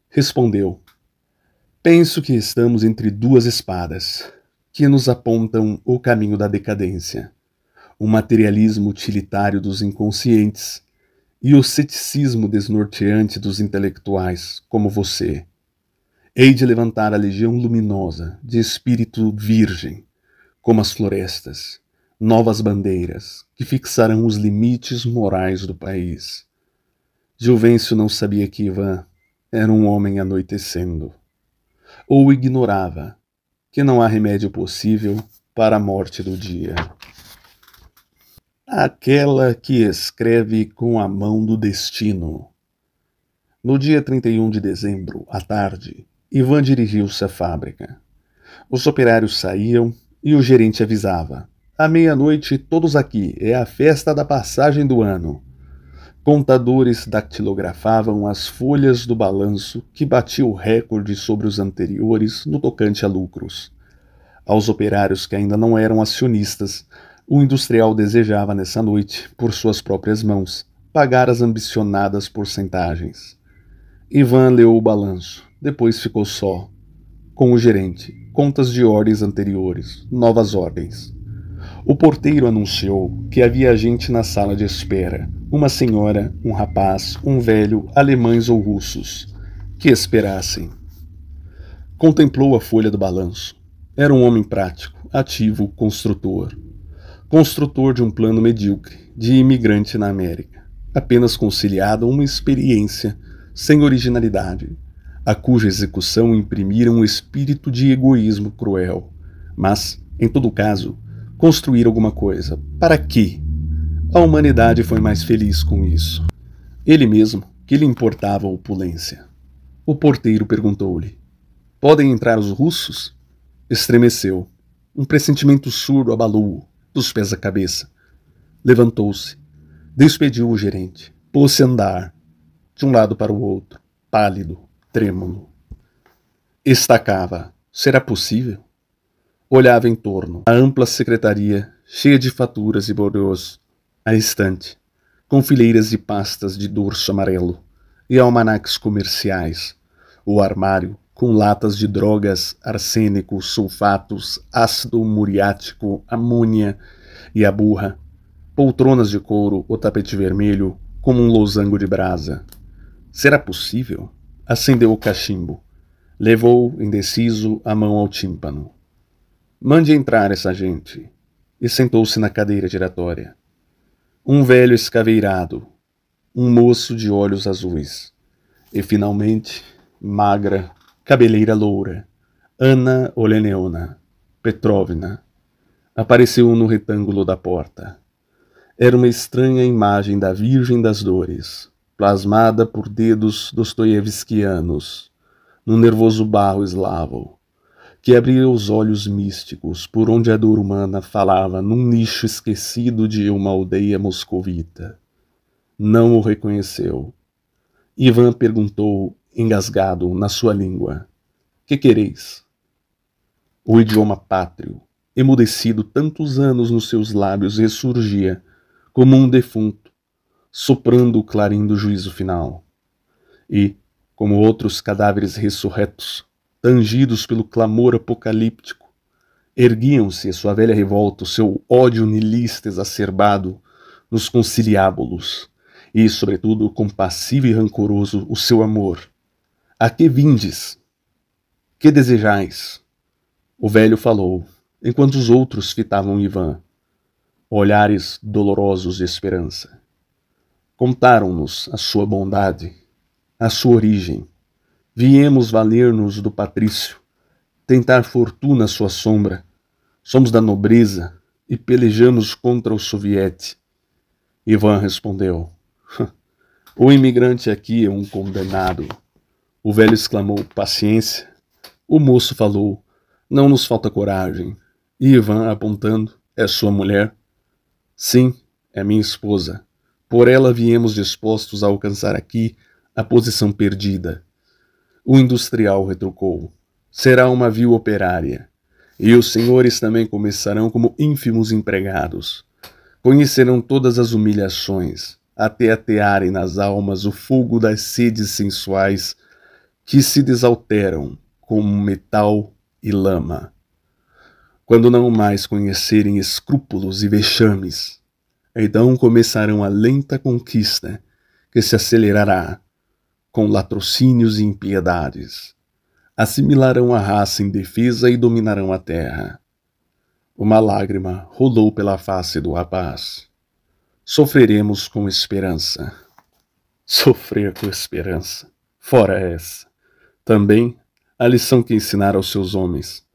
Respondeu: penso que estamos entre duas espadas, que nos apontam o caminho da decadência. O materialismo utilitário dos inconscientes e o ceticismo desnorteante dos intelectuais, como você. Hei de levantar a legião luminosa, de espírito virgem, como as florestas, novas bandeiras, que fixarão os limites morais do país. Gilvêncio não sabia que Ivan era um homem anoitecendo, ou ignorava que não há remédio possível para a morte do dia. Aquela que escreve com a mão do destino. No dia 31 de dezembro, à tarde, Ivan dirigiu-se à fábrica. Os operários saíam e o gerente avisava: à meia-noite, todos aqui, é a festa da passagem do ano. Contadores dactilografavam as folhas do balanço que batia o recorde sobre os anteriores no tocante a lucros. Aos operários que ainda não eram acionistas, o industrial desejava nessa noite, por suas próprias mãos, pagar as ambicionadas porcentagens. Ivan leu o balanço, depois ficou só, com o gerente, contas de ordens anteriores, novas ordens. O porteiro anunciou que havia gente na sala de espera, uma senhora, um rapaz, um velho, alemães ou russos, que esperassem. Contemplou a folha do balanço. Era um homem prático, ativo, construtor. Construtor de um plano medíocre, de imigrante na América, apenas conciliado a uma experiência sem originalidade, a cuja execução imprimira um espírito de egoísmo cruel, Mas, em todo caso, construir alguma coisa. Para quê? A humanidade foi mais feliz com isso. Ele mesmo, que lhe importava a opulência. O porteiro perguntou-lhe: podem entrar os russos? Estremeceu. Um pressentimento surdo abalou-o, dos pés à cabeça. Levantou-se. Despediu o gerente. Pôs-se a andar, de um lado para o outro, pálido, trêmulo. Estacava. Será possível? Olhava em torno. A ampla secretaria, cheia de faturas e bordeaux. A estante, com fileiras de pastas de dorso amarelo e almanaques comerciais. O armário, com latas de drogas, arsênico, sulfatos, ácido muriático, amônia e a burra. Poltronas de couro, o tapete vermelho, como um losango de brasa. Será possível? Acendeu o cachimbo. Levou, indeciso, a mão ao tímpano. Mande entrar essa gente. E sentou-se na cadeira giratória. Um velho escaveirado, um moço de olhos azuis. E, finalmente, magra, cabeleira loura, Anna Oleneona Petrovna, apareceu no retângulo da porta. Era uma estranha imagem da Virgem das Dores, plasmada por dedos dostoievskianos, num nervoso barro eslavo, que abria os olhos místicos por onde a dor humana falava num nicho esquecido de uma aldeia moscovita. Não o reconheceu. Ivan perguntou, engasgado na sua língua: que quereis? O idioma pátrio, emudecido tantos anos nos seus lábios, ressurgia, como um defunto, soprando o clarim do juízo final. E, como outros cadáveres ressurretos, tangidos pelo clamor apocalíptico, erguiam-se a sua velha revolta, o seu ódio nihilista exacerbado nos conciliábulos, e, sobretudo, compassivo e rancoroso, o seu amor. A que vindes? Que desejais? O velho falou, enquanto os outros fitavam Ivan, olhares dolorosos de esperança. Contaram-nos a sua bondade, a sua origem. Viemos valer-nos do patrício, tentar fortuna à sua sombra. Somos da nobreza e pelejamos contra o soviete. Ivan respondeu: o imigrante aqui é um condenado. O velho exclamou: paciência. O moço falou: não nos falta coragem. E Ivan, apontando: é sua mulher? Sim, é minha esposa. Por ela viemos dispostos a alcançar aqui a posição perdida. O industrial retrucou: será uma vil operária. E os senhores também começarão como ínfimos empregados. Conhecerão todas as humilhações, até atearem nas almas o fogo das sedes sensuais que se desalteram como metal e lama. Quando não mais conhecerem escrúpulos e vexames, então começarão a lenta conquista que se acelerará com latrocínios e impiedades. Assimilarão a raça indefesa e dominarão a terra. Uma lágrima rolou pela face do rapaz. Sofreremos com esperança. Sofrer com esperança. Fora essa. Também a lição que ensinar aos seus homens.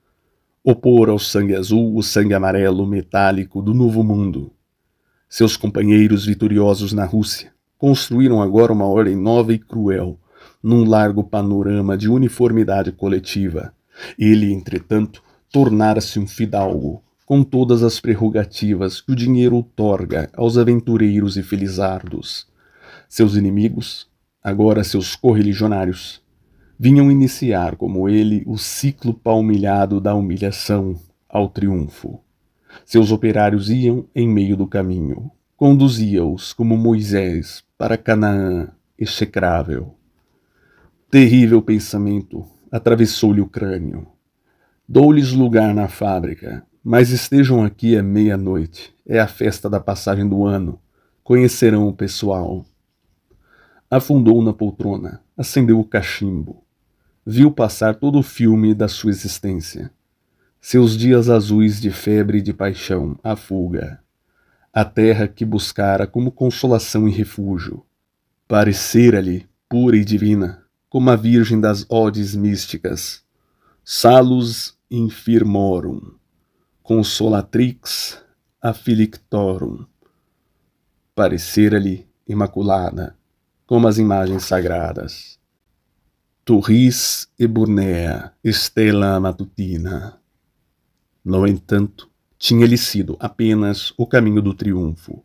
Opor ao sangue azul o sangue amarelo metálico do novo mundo. Seus companheiros vitoriosos na Rússia construíram agora uma ordem nova e cruel, num largo panorama de uniformidade coletiva. Ele, entretanto, tornara-se um fidalgo, com todas as prerrogativas que o dinheiro outorga aos aventureiros e felizardos. Seus inimigos, agora seus correligionários, vinham iniciar, como ele, o ciclo palmilhado da humilhação ao triunfo. Seus operários iam em meio do caminho, conduzia-os como Moisés para Canaã execrável. Terrível pensamento atravessou-lhe o crânio. Dou-lhes lugar na fábrica, mas estejam aqui à meia-noite. É a festa da passagem do ano. Conhecerão o pessoal. Afundou na poltrona, acendeu o cachimbo. Viu passar todo o filme da sua existência. Seus dias azuis de febre e de paixão, a fuga. A terra que buscara como consolação e refúgio. Parecera-lhe pura e divina, como a virgem das odes místicas. Salus infirmorum. consolatrix afflictorum. Parecera-lhe imaculada, como as imagens sagradas. Turris eburnea, stella matutina. No entanto, tinha-lhe sido apenas o caminho do triunfo,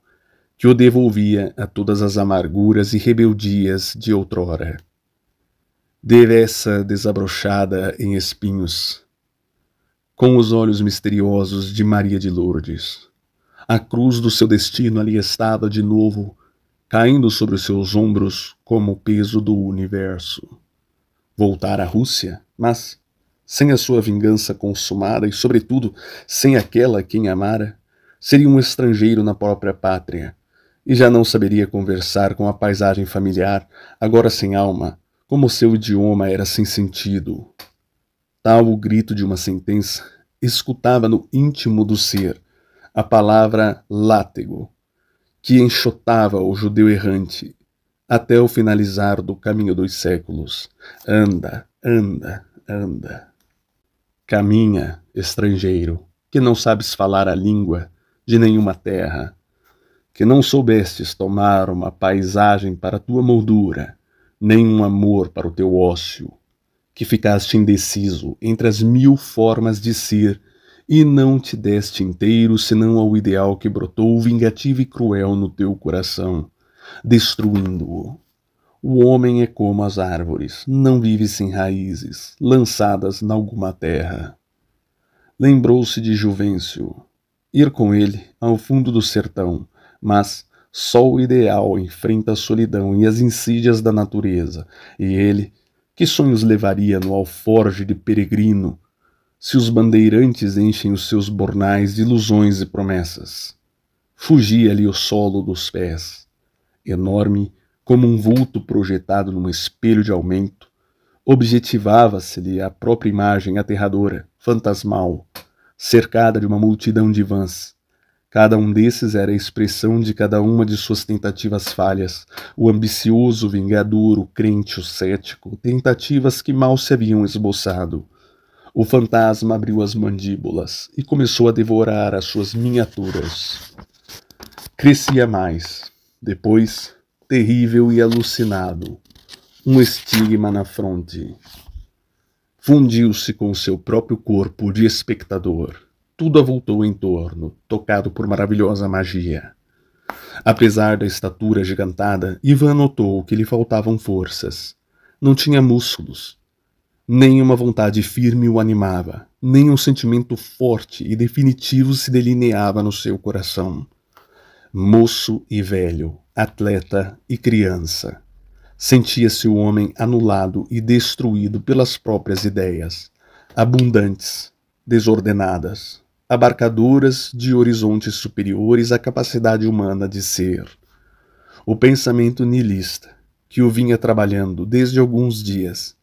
que o devolvia a todas as amarguras e rebeldias de outrora. Devessa desabrochada em espinhos, com os olhos misteriosos de Maria de Lourdes. A cruz do seu destino ali estava de novo, caindo sobre os seus ombros como o peso do universo. Voltar à Rússia, mas sem a sua vingança consumada e, sobretudo, sem aquela a quem amara, seria um estrangeiro na própria pátria, e já não saberia conversar com a paisagem familiar, agora sem alma, como seu idioma era sem sentido. Tal o grito de uma sentença, escutava no íntimo do ser a palavra látego, que enxotava o judeu errante até o finalizar do caminho dos séculos. Anda, anda, anda. Caminha, estrangeiro, que não sabes falar a língua de nenhuma terra, que não soubestes tomar uma paisagem para tua moldura, nem um amor para o teu ócio, que ficaste indeciso entre as 1000 formas de ser e não te deste inteiro senão ao ideal que brotou vingativo e cruel no teu coração, destruindo-o. O homem é como as árvores, não vive sem raízes, lançadas nalguma terra. Lembrou-se de Juvencio, ir com ele ao fundo do sertão, mas só o ideal enfrenta a solidão e as insídias da natureza, e ele, que sonhos levaria no alforje de peregrino, se os bandeirantes enchem os seus bornais de ilusões e promessas? Fugia-lhe o solo dos pés, enorme como um vulto projetado num espelho de aumento, objetivava-se-lhe a própria imagem aterradora, fantasmal, cercada de uma multidão de vãs. Cada um desses era a expressão de cada uma de suas tentativas falhas, o ambicioso, o vingador, o crente, o cético, tentativas que mal se haviam esboçado. O fantasma abriu as mandíbulas e começou a devorar as suas miniaturas. Crescia mais, depois, terrível e alucinado, um estigma na fronte. Fundiu-se com o seu próprio corpo de espectador. Tudo avultou em torno, tocado por maravilhosa magia. Apesar da estatura agigantada, Ivan notou que lhe faltavam forças. Não tinha músculos. Nem uma vontade firme o animava, nem um sentimento forte e definitivo se delineava no seu coração. Moço e velho, atleta e criança. Sentia-se o homem anulado e destruído pelas próprias ideias, abundantes, desordenadas, abarcadoras de horizontes superiores à capacidade humana de ser. O pensamento nihilista, que o vinha trabalhando desde alguns dias,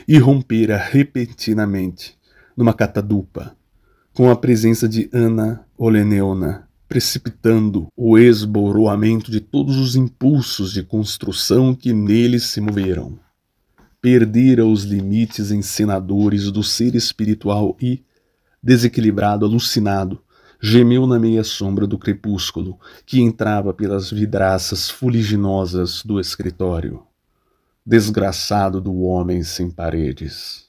irrompera repentinamente numa catadupa, com a presença de Anna Oleneona, precipitando o esboroamento de todos os impulsos de construção que nele se moveram. Perdera os limites encenadores do ser espiritual e, desequilibrado, alucinado, gemeu na meia sombra do crepúsculo que entrava pelas vidraças fuliginosas do escritório. Desgraçado do homem sem paredes.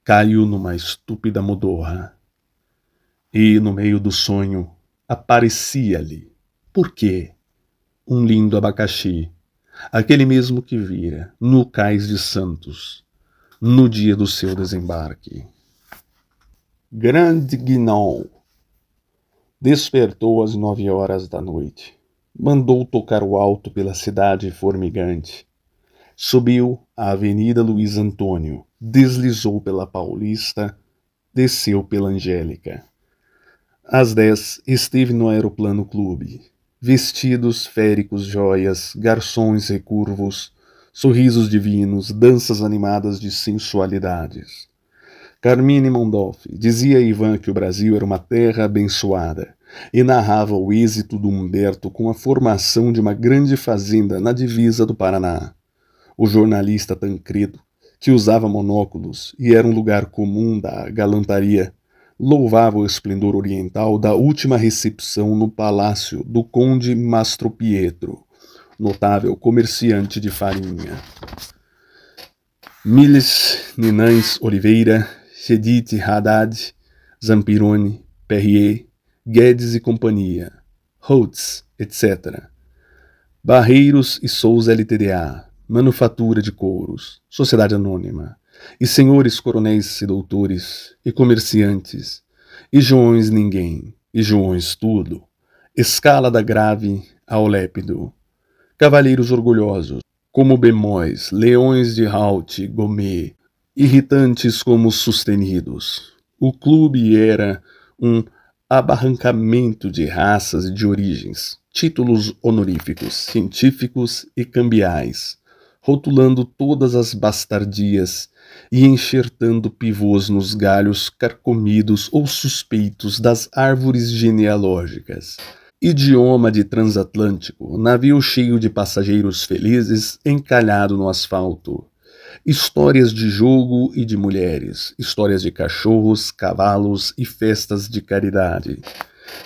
Caiu numa estúpida modorra. E, no meio do sonho, aparecia-lhe, por quê? Um lindo abacaxi, aquele mesmo que vira, no Cais de Santos, no dia do seu desembarque. Grande Guinon despertou às 9 horas da noite. Mandou tocar o alto pela cidade formigante. Subiu a Avenida Luiz Antônio, deslizou pela Paulista, desceu pela Angélica. Às 10 esteve no Aeroplano Clube. Vestidos, féricos, joias, garçons recurvos, sorrisos divinos, danças animadas de sensualidades. Carmine Mondolfi dizia a Ivan que o Brasil era uma terra abençoada e narrava o êxito do Humberto com a formação de uma grande fazenda na divisa do Paraná. O jornalista Tancredo, que usava monóculos e era um lugar comum da galantaria, louvava o esplendor oriental da última recepção no palácio do conde Mastro Pietro, notável comerciante de farinha. Miles, Ninães, Oliveira, Chedid, Haddad, Zampironi, Perrier, Guedes e companhia, Holtz, etc. Barreiros e Souza Ltda, Manufatura de Couros, Sociedade Anônima, e senhores coronéis e doutores, e comerciantes, e Joões ninguém, e Joões tudo, escala da grave ao lépido, cavalheiros orgulhosos, como bemóis, leões de Halt, Gomet, irritantes como sustenidos. O clube era um abarrancamento de raças e de origens, títulos honoríficos, científicos e cambiais, rotulando todas as bastardias e enxertando pivôs nos galhos carcomidos ou suspeitos das árvores genealógicas. Idioma de transatlântico, navio cheio de passageiros felizes encalhado no asfalto. Histórias de jogo e de mulheres, histórias de cachorros, cavalos e festas de caridade.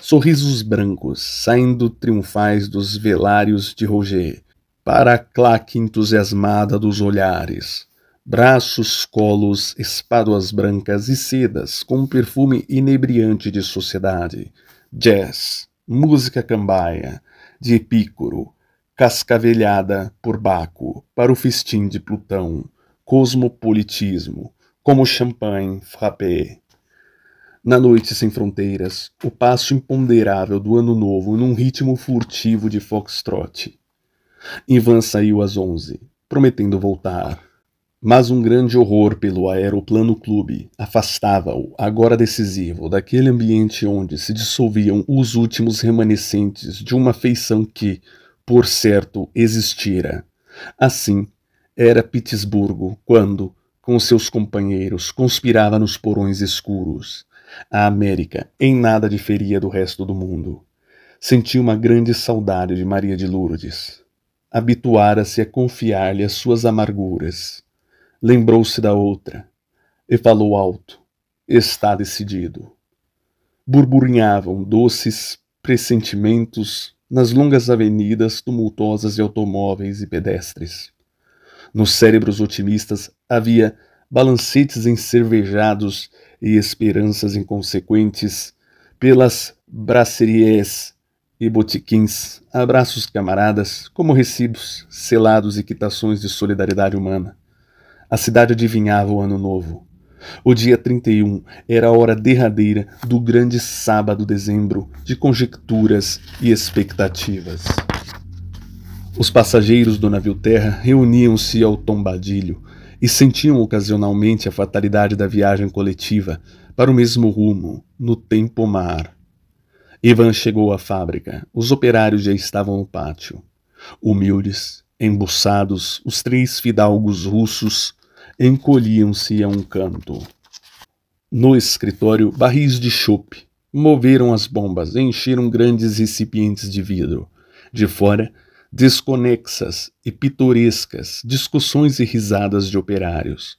Sorrisos brancos, saindo triunfais dos velários de Roger, para a claque entusiasmada dos olhares. Braços, colos, espáduas brancas e sedas, com um perfume inebriante de sociedade. Jazz, música cambaia, de Epícoro, cascavelhada por Baco, para o festim de Plutão, cosmopolitismo, como champanhe frappé. Na noite sem fronteiras, o passo imponderável do ano novo num ritmo furtivo de foxtrot. Ivan saiu às 11, prometendo voltar. Mas um grande horror pelo Aeroplano Clube afastava-o, agora decisivo, daquele ambiente onde se dissolviam os últimos remanescentes de uma feição que, por certo, existira. Assim, era Petersburgo quando, com seus companheiros, conspirava nos porões escuros. A América em nada diferia do resto do mundo. Sentia uma grande saudade de Maria de Lourdes. Habituara-se a confiar-lhe as suas amarguras. Lembrou-se da outra e falou alto. Está decidido. Burburinhavam doces pressentimentos nas longas avenidas tumultuosas de automóveis e pedestres. Nos cérebros otimistas havia balancetes encervejados e esperanças inconsequentes pelas brasseries e botiquins, abraços camaradas, como recibos, selados e quitações de solidariedade humana. A cidade adivinhava o ano novo. O dia 31 era a hora derradeira do grande sábado dezembro de conjecturas e expectativas. Os passageiros do navio terra reuniam-se ao tombadilho e sentiam ocasionalmente a fatalidade da viagem coletiva para o mesmo rumo, no tempo-mar. Ivan chegou à fábrica. Os operários já estavam no pátio. Humildes, embuçados, os 3 fidalgos russos encolhiam-se a um canto. No escritório, barris de chope moveram as bombas e encheram grandes recipientes de vidro. De fora, desconexas e pitorescas discussões e risadas de operários.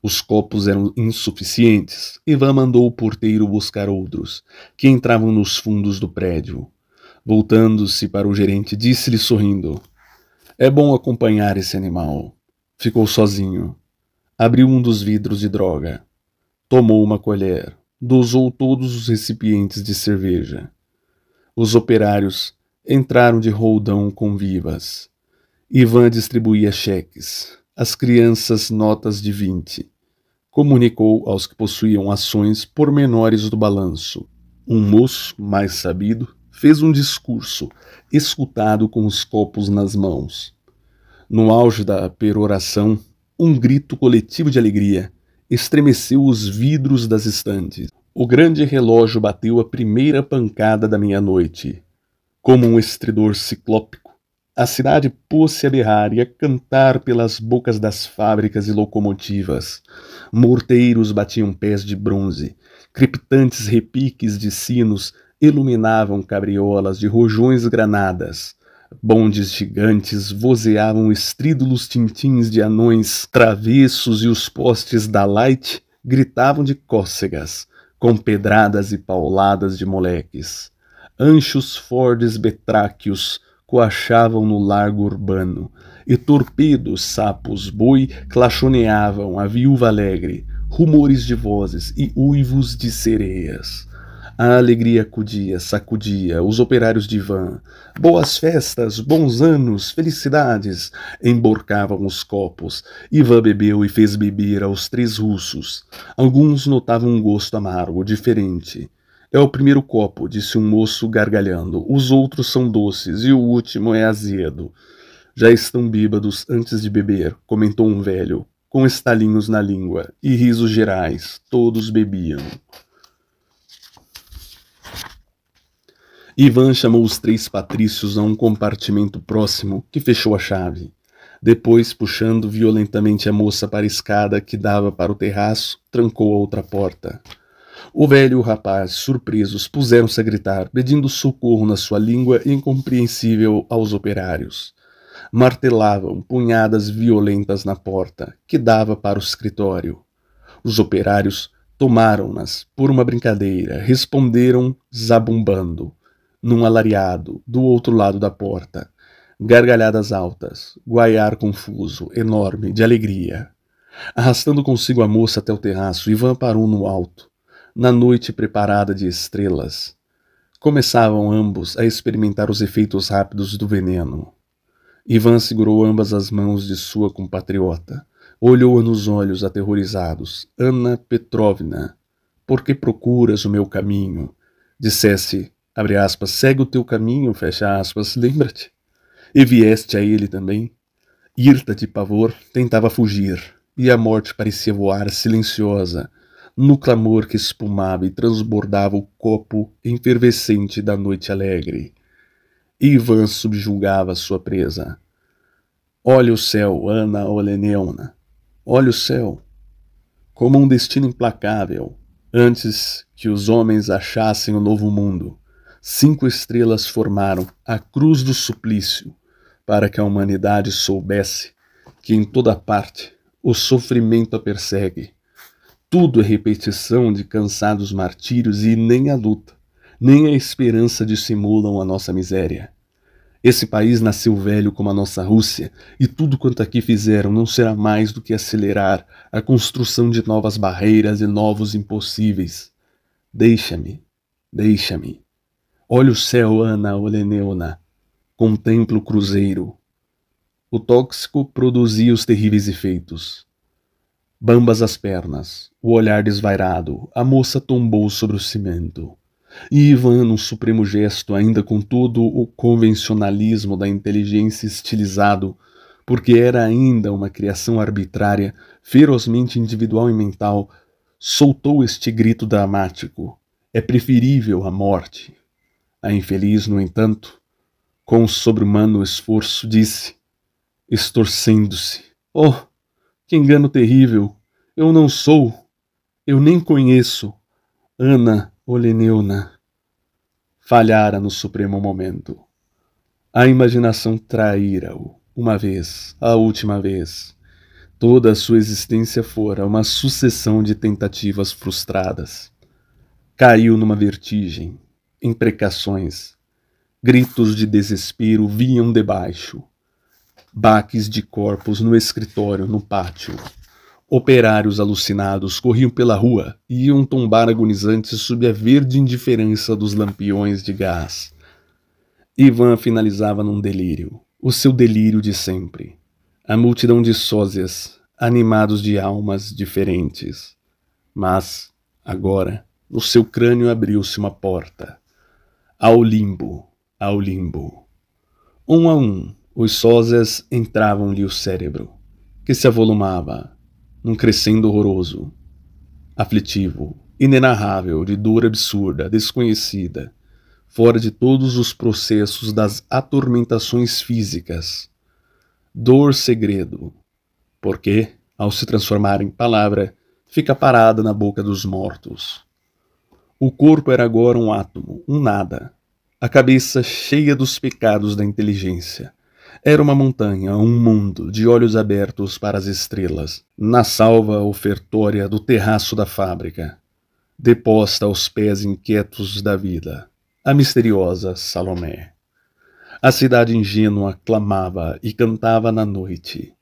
Os copos eram insuficientes. Ivan mandou o porteiro buscar outros, que entravam nos fundos do prédio. Voltando-se para o gerente, disse-lhe sorrindo: "É bom acompanhar esse animal." Ficou sozinho. Abriu um dos vidros de droga. Tomou uma colher. Dosou todos os recipientes de cerveja. Os operários entraram de roldão com vivas. Ivan distribuía cheques. As crianças notas de 20. Comunicou aos que possuíam ações pormenores do balanço. Um moço, mais sabido, fez um discurso, escutado com os copos nas mãos. No auge da peroração, um grito coletivo de alegria estremeceu os vidros das estantes. O grande relógio bateu a primeira pancada da meia-noite. Como um estridor ciclópico, a cidade pôs-se a berrar e a cantar pelas bocas das fábricas e locomotivas. Morteiros batiam pés de bronze, crepitantes repiques de sinos iluminavam cabriolas de rojões granadas. Bondes gigantes vozeavam estrídulos tintins de anões travessos e os postes da Light gritavam de cócegas, com pedradas e pauladas de moleques. Anchos Fords betráquios coachavam no largo urbano, e torpedos sapos boi clachoneavam a viúva alegre, rumores de vozes e uivos de sereias. A alegria acudia, sacudia os operários de van. Boas festas, bons anos, felicidades, emborcavam os copos. Ivan bebeu e fez beber aos 3 russos. Alguns notavam um gosto amargo, diferente. É o primeiro copo, disse um moço gargalhando. Os outros são doces e o último é azedo. Já estão bêbados antes de beber, comentou um velho, com estalinhos na língua e risos gerais. Todos bebiam. Ivan chamou os 3 patrícios a um compartimento próximo, que fechou a chave. Depois, puxando violentamente a moça para a escada que dava para o terraço, trancou a outra porta. O velho e o rapaz, surpresos, puseram-se a gritar, pedindo socorro na sua língua incompreensível aos operários. Martelavam punhadas violentas na porta, que dava para o escritório. Os operários tomaram-nas por uma brincadeira, responderam zabumbando, num alariado, do outro lado da porta. Gargalhadas altas, guaiar confuso, enorme, de alegria. Arrastando consigo a moça até o terraço, Ivan parou no alto, na noite preparada de estrelas. Começavam ambos a experimentar os efeitos rápidos do veneno. Ivan segurou ambas as mãos de sua compatriota. Olhou-a nos olhos aterrorizados. Anna Petrovna, por que procuras o meu caminho? Dissesse, abre aspas, segue o teu caminho, fecha aspas, lembra-te. E vieste a ele também? Hirta de pavor, tentava fugir, e a morte parecia voar silenciosa, no clamor que espumava e transbordava o copo efervescente da noite alegre. Ivan subjugava sua presa. Olha o céu, Anna Oleneuna. Olha o céu. Como um destino implacável, antes que os homens achassem o novo mundo, 5 estrelas formaram a cruz do suplício para que a humanidade soubesse que em toda parte o sofrimento a persegue. Tudo é repetição de cansados martírios e nem a luta, nem a esperança dissimulam a nossa miséria. Esse país nasceu velho como a nossa Rússia, e tudo quanto aqui fizeram não será mais do que acelerar a construção de novas barreiras e novos impossíveis. Deixa-me, deixa-me. Olha o céu, Anna Oleneuna. Contempla o cruzeiro. O tóxico produzia os terríveis efeitos. Bambas as pernas, o olhar desvairado, a moça tombou sobre o cimento. E Ivan, num supremo gesto, ainda com todo o convencionalismo da inteligência estilizado, porque era ainda uma criação arbitrária, ferozmente individual e mental, soltou este grito dramático. É preferível a morte. A infeliz, no entanto, com sobre-humano esforço, disse, estorcendo-se, oh, que engano terrível! Eu não sou, eu nem conheço Anna Oleneuna. Falhara no supremo momento. A imaginação traíra-o, uma vez, a última vez. Toda a sua existência fora uma sucessão de tentativas frustradas. Caiu numa vertigem, imprecações, gritos de desespero vinham debaixo, baques de corpos no escritório, no pátio. Operários alucinados corriam pela rua e iam tombar agonizantes sob a verde indiferença dos lampiões de gás. Ivan finalizava num delírio, o seu delírio de sempre. A multidão de sósias, animados de almas diferentes. Mas, agora, no seu crânio abriu-se uma porta. Ao limbo, ao limbo. Um a um, os sósias entravam-lhe o cérebro, que se avolumava, num crescendo horroroso, aflitivo, inenarrável, de dor absurda, desconhecida, fora de todos os processos das atormentações físicas. Dor segredo, porque, ao se transformar em palavra, fica parada na boca dos mortos. O corpo era agora um átomo, um nada. A cabeça cheia dos pecados da inteligência. Era uma montanha, um mundo, de olhos abertos para as estrelas, na salva ofertória do terraço da fábrica. deposta aos pés inquietos da vida, a misteriosa Salomé. A cidade ingênua clamava e cantava na noite,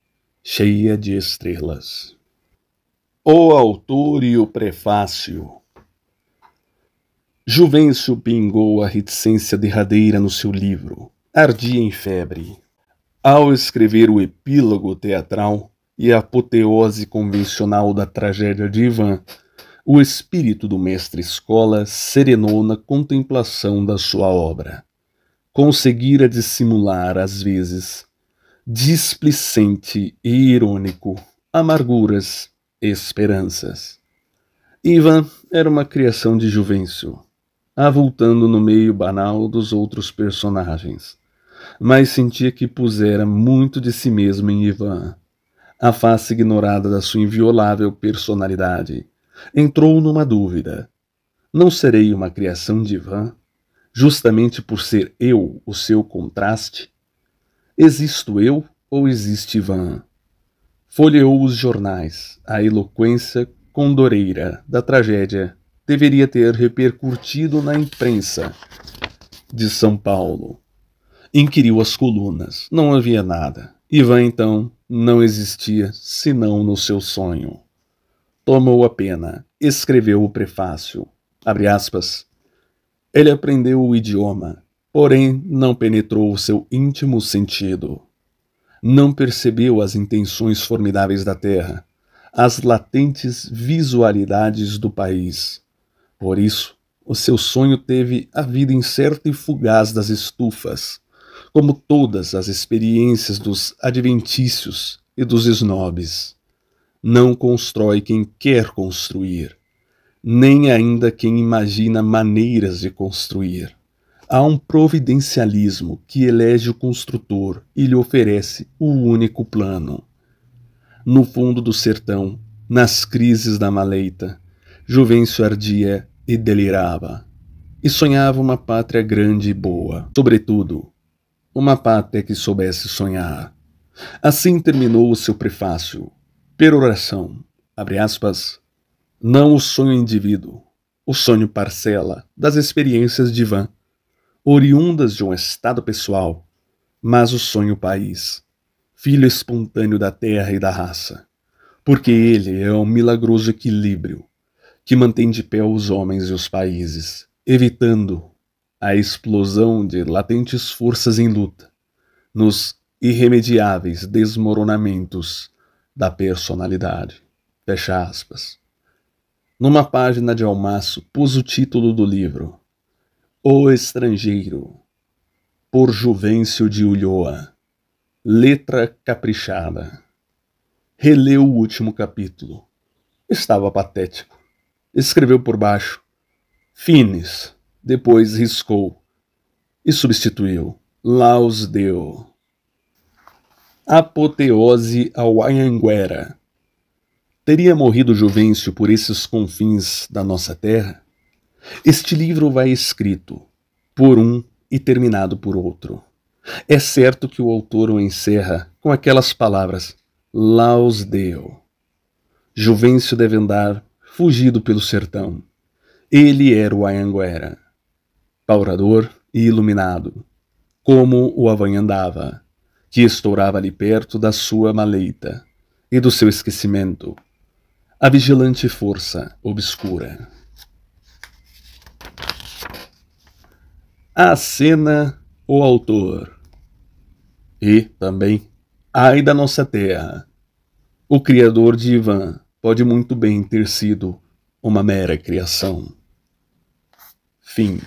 cheia de estrelas. O autor e o prefácio. Juvencio pingou a reticência derradeira no seu livro. Ardia em febre. Ao escrever o epílogo teatral e a apoteose convencional da tragédia de Ivan, o espírito do mestre-escola serenou na contemplação da sua obra. Conseguira dissimular, às vezes, displicente e irônico, amarguras e esperanças. Ivan era uma criação de Juvencio, avultando no meio banal dos outros personagens, mas sentia que pusera muito de si mesmo em Ivan. A face ignorada da sua inviolável personalidade entrou numa dúvida. Não serei uma criação de Ivan, justamente por ser eu o seu contraste? Existo eu ou existe Ivan? Folheou os jornais. A eloquência condoreira da tragédia deveria ter repercutido na imprensa de São Paulo. Inquiriu as colunas. Não havia nada. Ivan, então, não existia senão no seu sonho. Tomou a pena. Escreveu o prefácio. Abre aspas. Ele aprendeu o idioma, porém não penetrou o seu íntimo sentido. Não percebeu as intenções formidáveis da terra, as latentes visualidades do país. Por isso, o seu sonho teve a vida incerta e fugaz das estufas, como todas as experiências dos adventícios e dos snobs. Não constrói quem quer construir, nem ainda quem imagina maneiras de construir. Há um providencialismo que elege o construtor e lhe oferece o único plano. No fundo do sertão, nas crises da maleita, Juvencio ardia e delirava. E sonhava uma pátria grande e boa, sobretudo, uma pátria que soubesse sonhar. Assim terminou o seu prefácio. Peroração, abre aspas, não o sonho indivíduo, o sonho parcela das experiências de Ivan, oriundas de um estado pessoal, mas o sonho país, filho espontâneo da terra e da raça, porque ele é um milagroso equilíbrio que mantém de pé os homens e os países, evitando a explosão de latentes forças em luta, nos irremediáveis desmoronamentos da personalidade. Fecha aspas. Numa página de almaço, pus o título do livro, O Estrangeiro, por Juvencio de Ulloa, letra caprichada. Releu o último capítulo. Estava patético. Escreveu por baixo, Finis, depois riscou e substituiu, Laus Deo. Apoteose ao Anhanguera. Teria morrido Juvencio por esses confins da nossa terra? Este livro vai escrito por um e terminado por outro. É certo que o autor o encerra com aquelas palavras Laus Deo. Juvencio deve andar fugido pelo sertão. Ele era o Anhanguera, paurador e iluminado, como o Avanhandava, que estourava ali perto da sua maleita e do seu esquecimento, a vigilante força obscura. A cena, o autor. E, também, ai da nossa terra. O criador de Ivan pode muito bem ter sido uma mera criação. Fim.